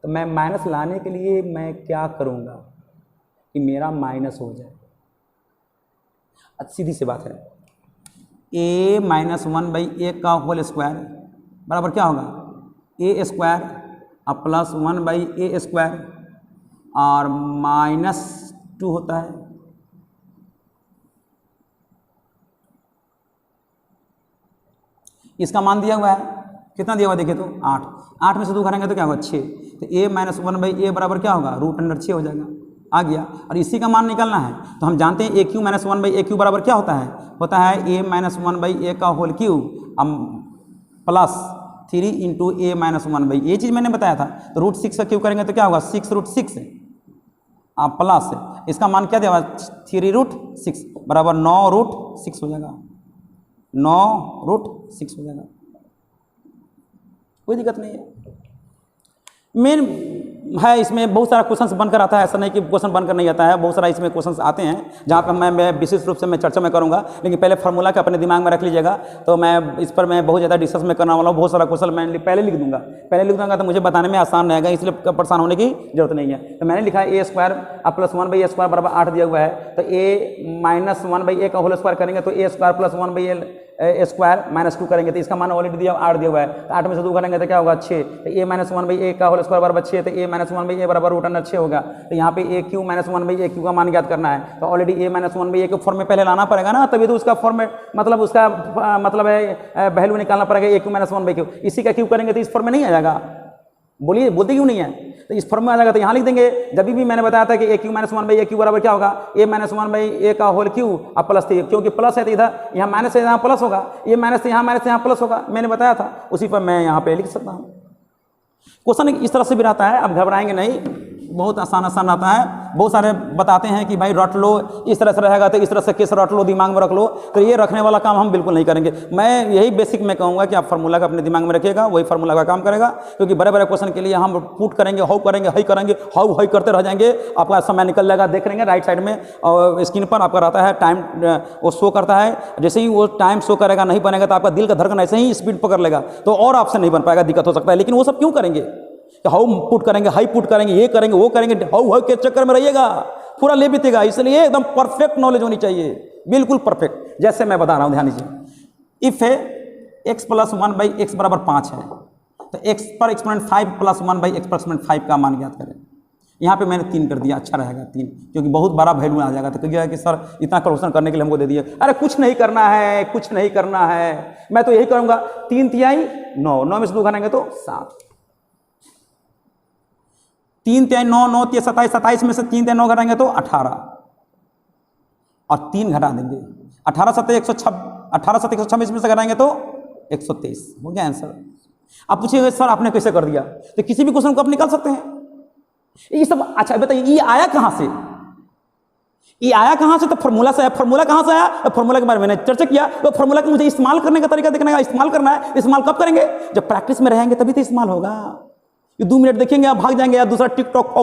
तो मैं माइनस लाने के लिए मैं क्या करूँगा कि मेरा माइनस हो जाए। सीधी सी बात है, ए माइनस 1 बाई ए का होल स्क्वायर बराबर क्या होगा, ए स्क्वायर अब प्लस 1 बाई ए स्क्वायर और माइनस 2 होता है। इसका मान दिया हुआ है, कितना दिया हुआ देखिए तो 8 में से 2 करेंगे तो क्या होगा 6, तो ए माइनस 1 बाई ए बराबर क्या होगा रूट अंडर 6 हो जाएगा, आ गया। और इसी का मान निकालना है, तो हम जानते हैं ए cube minus 1 by a cube बराबर क्या होता है ए माइनस 1 बाई ए का whole cube plus 3 into A minus 1 by, ये चीज़ मैंने बताया था। तो रूट 6 का क्यू करेंगे तो क्या होगा 6 रूट 6 प्लस इसका मान क्या दिया हुआ 3 रूट 6 बराबर 9 रूट 6 हो जाएगा, 9 रूट 6 हो जाएगा, कोई दिक्कत नहीं है। मेन है इसमें बहुत सारा क्वेश्चंस बनकर आता है, ऐसा नहीं कि क्वेश्चन बनकर नहीं आता है, बहुत सारा इसमें क्वेश्चंस आते हैं जहाँ पर मैं विशेष रूप से मैं चर्चा में करूँगा। लेकिन पहले फार्मूला का अपने दिमाग में रख लीजिएगा, तो मैं इस पर मैं बहुत ज़्यादा डिस्कस में करने वाला हूँ। बहुत सारा क्वेश्चन मैं पहले लिख दूंगा, तो मुझे बताने में आसान रहेगा, इसलिए परेशान होने की जरूरत नहीं है। तो मैंने लिखा है ए स्क्वायर अब प्लस 1 बाई ए स्क्वायर बराबर 8 दिया हुआ है, तो ए माइनस 1 बाई ए का होल स्क्वायर करेंगे तो ए square plus 1 by a square minus 2 करेंगे तो इसका मान ऑलरेडी दिया 8 दिया हुआ है, तो 8 में से 2 करेंगे तो क्या होगा 6, तो ए माइनस 1 बाई ए का होल स्क्वायर बराबर 6, तो ए माइनस 1 बाई ए बराबर रूट अंडर 6 होगा। तो यहाँ पे a cube minus 1 by a cube का मान ज्ञात करना है, तो already a minus 1 by a के फॉर्म में पहले लाना पड़ेगा ना, तभी तो उसका फॉर्म में मतलब उसका मतलब है वैल्यू निकालना पड़ेगा ए क्यू माइनस 1 बाई क्यू। इसी का क्यू करेंगे तो इस फॉर्म में नहीं आ जाएगा, बोलिए बोलते क्यों नहीं है। तो इस फॉर्म में आ जाएगा। तो यहाँ लिख देंगे, जब भी मैंने बताया था कि a cube minus one by a cube बराबर क्या होगा, ए माइनस वन बाई ए का होल क्यू अब प्लस थी, क्योंकि प्लस है तो इधर यहाँ माइनस है, यहाँ प्लस होगा, ये माइनस से यहाँ प्लस होगा, मैंने बताया था, उसी पर मैं यहाँ पे लिख सकता हूँ। क्वेश्चन इस तरह से भी रहता है, अब घबराएंगे नहीं, बहुत आसान रहता है। बहुत सारे बताते हैं कि भाई रट लो, इस तरह से रहेगा तो इस तरह से केस रट लो, दिमाग में रख लो, तो ये रखने वाला काम हम बिल्कुल नहीं करेंगे। मैं यही बेसिक में कहूँगा कि आप फार्मूला का अपने दिमाग में रखिएगा, वही फार्मूला का काम करेगा, क्योंकि बड़े बड़े क्वेश्चन के लिए हम पुट करेंगे, हाउ करेंगे, हई करेंगे, हाउ हई करते रह जाएंगे, आपका समय निकल जाएगा। देख लेंगे राइट साइड में और स्क्रीन पर आपका रहता है टाइम, वो शो करता है, जैसे ही वो टाइम शो करेगा नहीं बनेगा तो आपका दिल का धड़कन ऐसे ही स्पीड पकड़ लेगा, तो और आपसे नहीं बन पाएगा, दिक्कत हो सकता है। लेकिन वो सब क्यों करेंगे, हाउ पुट करेंगे, हाई पुट करेंगे, ये करेंगे, वो करेंगे, हाउ हाउ के चक्कर में रहिएगा, पूरा ले बीतेगा। इसलिए एकदम परफेक्ट नॉलेज होनी चाहिए, बिल्कुल परफेक्ट, जैसे मैं बता रहा हूं, ध्यान दीजिए। इफ है x plus one by x बराबर 5 है, तो x पर exponent 5 plus one by x पर एक्सपोनेंट 5 का मान ज्ञात करें। यहाँ पे मैंने 3 कर दिया, अच्छा रहेगा 3, क्योंकि बहुत बड़ा वैल्यू आ जाएगा। तो कहिएगा कि सर इतना क्वेश्चन करने के लिए हमको दे दिए, अरे कुछ नहीं करना है, कुछ नहीं करना है, मैं तो यही करूँगा 3 तिहाई 9, 9 में से 2 घटाएंगे तो 7, 3 तिहाई 9, 9 तिहाई 27, 27 में से 3 तिहाई 9 घटाएंगे तो 18, और 3 घटा देंगे, 18 7 126 में से घटाएंगे तो 123, हो गया आंसर। आप पूछिएगा सर आपने कैसे कर दिया, तो किसी भी क्वेश्चन को आप निकाल सकते हैं। ये सब अच्छा बताइए, ये आया कहां से, ये आया कहां से, तो फार्मूला से आया। फार्मूला कहां से आया, तो फार्मूला के बारे में मैंने चर्चा किया, तो फार्मूला को मुझे इस्तेमाल करने का तरीका देखने का, इस्तेमाल करना है। इस्तेमाल कब करेंगे, जब प्रैक्टिस में रहेंगे तभी तो इस्तेमाल होगा। ये 2 मिनट देखेंगे आप भाग जाएंगे, या दूसरा टिकटॉक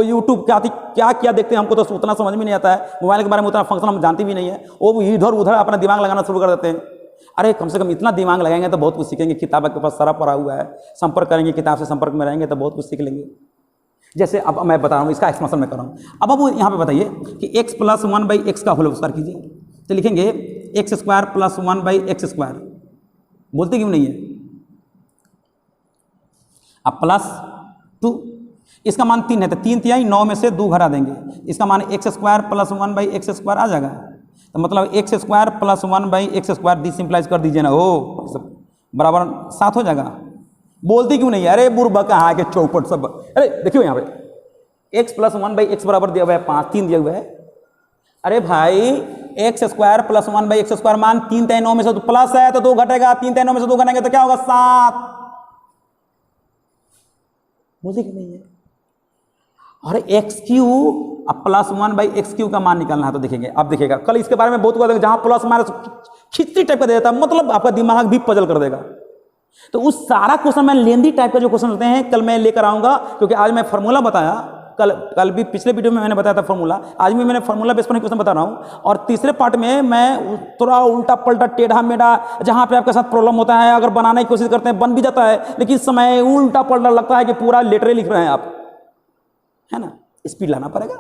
यूट्यूब क्या देखते हैं, हमको तो उतना समझ में नहीं आता है, मोबाइल के बारे में उतना फंक्शन हम जानते भी नहीं है, वो इधर उधर अपना दिमाग लगाना शुरू कर देते हैं। अरे कम से कम इतना दिमाग लगाएंगे तो बहुत कुछ सीखेंगे। किताब के पास सारा पढ़ा हुआ है, संपर्क करेंगे, किताब से संपर्क में रहेंगे तो बहुत कुछ सीख लेंगे। जैसे अब मैं बता रहा हूँ, इसका एक्सप्रेशन मैं कर रहा हूँ। अब यहाँ पे बताइए कि x plus one by X का होल स्क्वायर कीजिए, तो लिखेंगे x square plus one by x square, बोलते क्यों नहीं है, अब प्लस 2, इसका मान 3 है, तो 3 तिहाई 9 में से 2 घटा देंगे, इसका मान x square plus one by x square आ जाएगा। तो मतलब x square plus one by x square डिसिम्प्लाइज कर दीजिए ना, हो बराबर 7 हो जाएगा। बोलती क्यों नहीं है, अरे बुरबा कहाँ के चौपट सब। अरे देखियो यहाँ पे x plus one by x बराबर दिया हुआ है 5, 3 दिया हुआ है। अरे भाई x square plus one by x square मान 3 तिहाई 9 में से तो प्लस है, तो 2 घटेगा, 3 तिहाई 9 में से 2 घटेंगे तो क्या होगा 7। बोलती क्यों नहीं है। और एक्स क्यू अब plus one by x Q का मान निकालना है, तो देखेंगे अब देखिएगा कल इसके बारे में बहुत हुआ, जहां प्लस माइनस खिचड़ी टाइप का दे देता है, मतलब आपका दिमाग भी पजल कर देगा। तो उस सारा क्वेश्चन में लेंदी टाइप का जो क्वेश्चन होते हैं कल मैं लेकर आऊंगा, क्योंकि आज मैं फार्मूला बताया, कल भी पिछले वीडियो में मैंने बताया था फार्मूला, आज भी मैंने फार्मूला बेस पर क्वेश्चन बता रहा हूं। और तीसरे पार्ट में मैं थोड़ा उल्टा पलटा टेढ़ा मेढ़ा, जहां पे आपके साथ प्रॉब्लम होता है, अगर बनाने की कोशिश करते हैं बन भी जाता है, लेकिन इस समय उल्टा पलटा लगता है कि पूरा लेटरे लिख रहे हैं आप, है ना। स्पीड लाना पड़ेगा,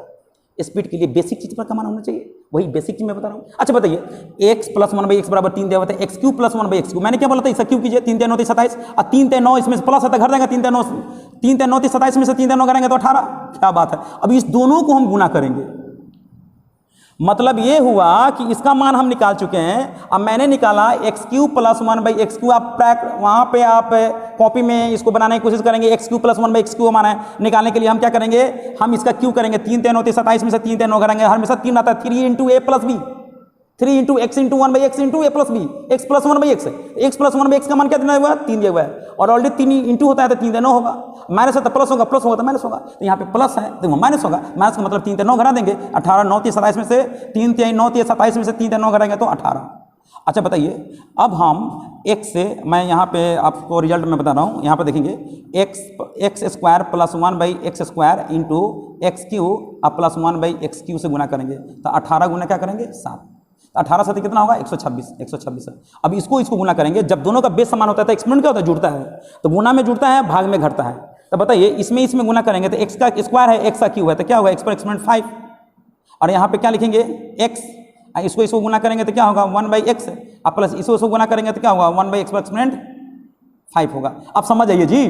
स्पीड के लिए बेसिक चीज पर कमाना होना चाहिए, वही बेसिक चीज मैं बता रहा हूँ। अच्छा बताइए x plus one by x बराबर 3 दिया हुआ था, x Q plus one by x Q, मैंने क्या बोला था, इसका क्यू कीजिए, 3 तिहाई 9 27, और 3 तिहाई 9 इसमें से प्लस आता है, घर देंगे 3 तिहाई 9 27 में से 3 तिहाई 9 करेंगे तो 18, क्या बात है। अब इस दोनों को हम गुना करेंगे, मतलब ये हुआ कि इसका मान हम निकाल चुके हैं। अब मैंने निकाला x Q plus one by x Q, आप वहां पे आप कॉपी में इसको बनाने की कोशिश करेंगे, x Q plus one by x Q मान है, निकालने के लिए हम क्या करेंगे, हम इसका क्यू करेंगे, 3 तिहाई 9 27 में से 3 तिहाई 9 करेंगे, हमेशा 3 आता है, 3 into A plus B, 3 into X into one by X into A plus B, X plus one by X, X plus one by X का मान क्या दिया हुआ है, 3 दिया हुआ है, और ऑलरेडी 3 इंटू होता है तो 3 तिहाई 9 होगा, माइनस है तो प्लस होगा, प्लस होगा तो माइनस होगा, तो यहाँ पे प्लस है तो माइनस होगा, माइनस का मतलब 3 तिहाई 9 घटा देंगे, 18 9 तिहाई 27 में से 3 तिहाई 9 तिहाई 27 में से 3 तिहाई 9 घटाएंगे तो 18। अच्छा बताइए अब हम x से, मैं यहाँ पे आपको रिजल्ट में बता रहा हूँ, यहाँ पे देखेंगे x square plus one by x square into x cube अब plus one by x cube से गुना करेंगे, तो 18 गुना क्या करेंगे 7, 18 से कितना होगा 126 है। अब इसको गुना करेंगे, जब दोनों का बेस समान होता है तो एक्सपोनेंट क्या होता है, जुड़ता है, तो गुना में जुड़ता है, भाग में घटता है। तो बताइए इसमें गुना करेंगे तो एक्स का स्क्वायर है, एक्स का क्यू है, तो क्या होगा एक्स पर एक्सपोनेंट 5, और यहाँ पे क्या लिखेंगे एक्स, इसको गुना करेंगे तो क्या होगा 1 बाई एक्स, अब प्लस इसको गुना करेंगे तो क्या होगा 1 बाई एक्स पर एक्सपोनेंट 5 होगा। अब समझ जाइए जी,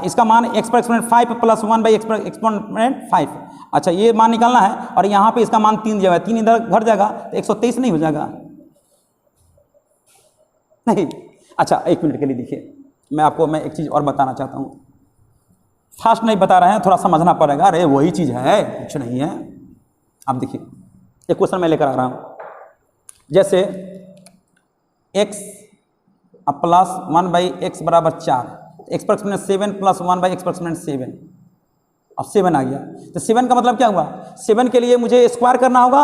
इसका मान एक्स पर एक्सपोनेंट 5 प्लस 1 बाई एक्स पर एक्सपोनेंट 5। अच्छा ये मान निकालना है, और यहाँ पे इसका मान 3 दिया हुआ है, 3 इधर घट जाएगा तो 123 नहीं हो जाएगा, नहीं। अच्छा 1 मिनट के लिए देखिए, मैं एक चीज़ और बताना चाहता हूँ, फास्ट नहीं बता रहे हैं, थोड़ा समझना पड़ेगा। अरे वही चीज़ है, कुछ नहीं है। अब देखिए एक क्वेश्चन मैं लेकर आ रहा हूँ, जैसे x प्लस 1/x बराबर 4, एक्स पर एक्सपोनेंट 7 प्लस 1/x पर एक्सपोनेंट 7। अब 7 आ गया, तो 7 का मतलब क्या हुआ? 7 के लिए मुझे स्क्वायर करना होगा,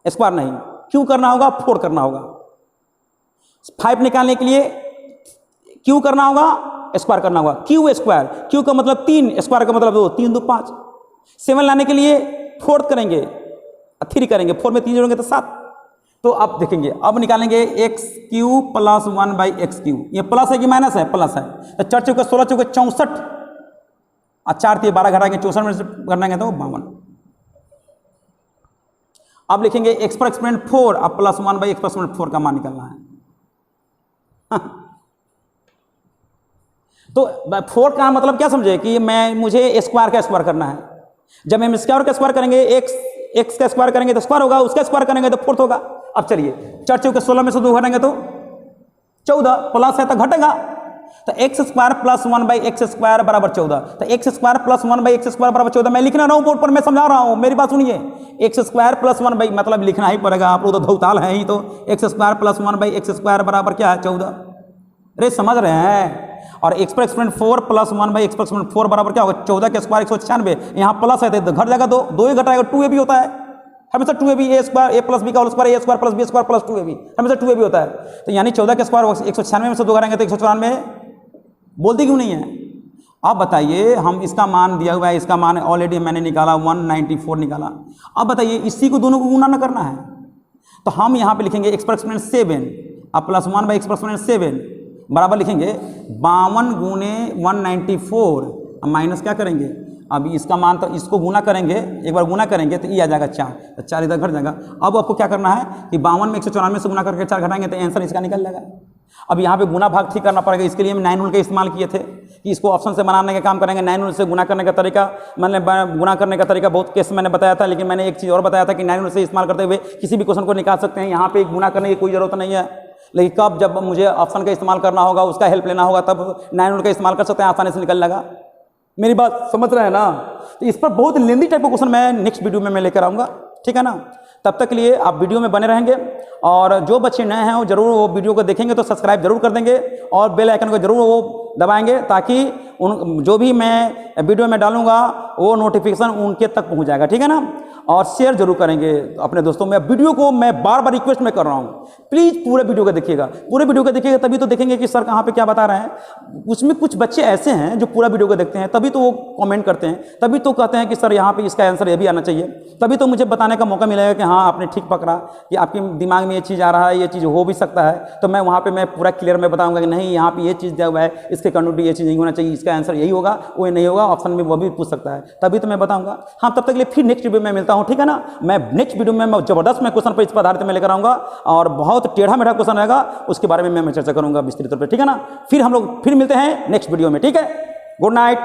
स्क्वायर नहीं, क्यों करना होगा? 4 करना होगा। 5 निकालने के लिए क्यों करना होगा? स्क्वायर करना होगा। क्यू स्क्वायर, क्यू का मतलब 3, स्क्वायर का मतलब 2, 3 2 5। 7 लाने के लिए 4 करेंगे, 3 करेंगे, 4 में 3 जोड़ेंगे तो 7। तो अब देखेंगे, अब निकालेंगे x Q plus 1/x Q. ये प्लस है कि माइनस है? प्लस है। तो 4 चौके 16 चौके 64 और 4 3 12 घटाएंगे, 64 में से घटाएंगे तो 52। अब लिखेंगे एक्स पर एक्सपोनेंट 4 अब प्लस 1/x पर एक्सपोनेंट 4 का मान निकालना है। तो 4 का मतलब क्या समझे कि मुझे स्क्वायर का स्क्वायर करना है। जब हम स्क्वायर का स्क्वायर करेंगे, एक्स का स्क्वायर करेंगे तो स्क्वायर होगा, उसका स्क्वायर करेंगे तो 4 होगा। अब चलिए 4 चौके 16 में से 2 घटाएंगे तो 14, प्लस है तो घटेगा। तो x square plus 1/x square बराबर 14। तो x square plus 1/x square बराबर 14 मैं लिखना रहा हूँ बोर्ड पर, मैं समझा रहा हूँ, मेरी बात सुनिए। एक्स स्क्वायर प्लस 1 मतलब लिखना ही पड़ेगा, आप लोग तो धौताल है ही। तो x square plus 1/x square बराबर क्या है? 14। अरे समझ रहे हैं? और एक्स पर एक्सपोनेंट 4 प्लस 1/x पर एक्सपोनेंट 4 बराबर क्या होगा? 14 के स्क्वायर 196। यहाँ प्लस है तो घट जाएगा, 2 ही घटाएगा, 2ab होता है हमेशा। 2ab a square, a plus B का whole square, a square plus B square plus 2ab, हमेशा 2ab होता है। तो यानी 14 के स्क्वायर 196 में से 2 घटाएंगे तो 194। बोलती क्यों नहीं है? अब बताइए, हम इसका मान दिया हुआ है, इसका मान ऑलरेडी मैंने निकाला 194 निकाला। अब बताइए इसी को दोनों को गुना न करना है, तो हम यहाँ पे लिखेंगे एक्स पर एक्सपोनेंट 7 अब प्लस 1/x पर एक्सपोनेंट 7 बराबर लिखेंगे 52 गुने 194 माइनस क्या करेंगे? अभी इसका मान, तो इसको गुना करेंगे, एक बार गुना करेंगे तो ये आ जाएगा 4, तो 4 इधर घट जाएगा। अब आपको क्या करना है कि 52 में 194 से गुना करके 4 घटाएंगे तो आंसर इसका निकल जाएगा। अब यहाँ पे गुना भाग ठीक करना पड़ेगा, इसके लिए हम 9 रूल का इस्तेमाल किए थे कि इसको ऑप्शन से बनाने का काम करेंगे। 9 रूल से गुना करने का तरीका, मैंने गुना करने का तरीका बहुत केस मैंने बताया था, लेकिन मैंने एक चीज़ और बताया था कि 9 रूल से इस्तेमाल करते हुए किसी भी क्वेश्चन को निकाल सकते हैं। यहाँ पे गुना करने की कोई ज़रूरत नहीं है, लेकिन कब जब मुझे ऑप्शन का इस्तेमाल करना होगा, उसका हेल्प लेना होगा, तब 9 रूल का इस्तेमाल कर सकते हैं, आसानी से निकल जाएगा। मेरी बात समझ रहे हैं ना? तो इस पर बहुत लेंदी टाइप का क्वेश्चन मैं नेक्स्ट वीडियो में मैं लेकर आऊँगा, ठीक है ना? तब तक के लिए आप वीडियो में बने रहेंगे, और जो बच्चे नए हैं वो जरूर वो वीडियो को देखेंगे तो सब्सक्राइब जरूर कर देंगे और बेल आइकन को जरूर वो दबाएंगे, ताकि उन जो भी मैं वीडियो में डालूंगा वो नोटिफिकेशन उनके तक पहुंच जाएगा, ठीक है ना? और शेयर जरूर करेंगे अपने दोस्तों में। वीडियो को मैं बार बार रिक्वेस्ट में कर रहा हूँ, प्लीज़ पूरे वीडियो को देखिएगा, पूरे वीडियो को देखिएगा, तभी तो देखेंगे कि सर कहाँ पे क्या बता रहे हैं। उसमें कुछ बच्चे ऐसे हैं जो पूरा वीडियो को देखते हैं, तभी तो वो कमेंट करते हैं, तभी तो कहते हैं कि सर यहाँ पे इसका आंसर ये भी आना चाहिए, तभी तो मुझे बताने का मौका मिलेगा कि हाँ आपने ठीक पकड़ा, कि आपके दिमाग में ये चीज़ आ रहा है, ये चीज़ हो भी सकता है, तो मैं वहाँ पर मैं पूरा क्लियर में बताऊँगा कि नहीं यहाँ पर ये चीज़ दिया हुआ है, इसके कंडूटी ये चीज़ नहीं होना चाहिए, इसका आंसर यही होगा, वो नहीं होगा, ऑप्शन में वो भी पूछ सकता है, तभी तो मैं बताऊँगा। हाँ, तब तक के लिए फिर नेक्स्ट वीडियो में मिलता हूँ, ठीक है ना? मैं नेक्स्ट वीडियो में मैं जबरदस्त मैं क्वेश्चन पर इस पर आधारित में लेकर आऊंगा, और बहुत टेढ़ा मेढ़ा क्वेश्चन रहेगा, उसके बारे में मैं चर्चा करूंगा विस्तृत तौर पर, ठीक है ना? फिर हम लोग फिर मिलते हैं नेक्स्ट वीडियो में, ठीक है? Good night.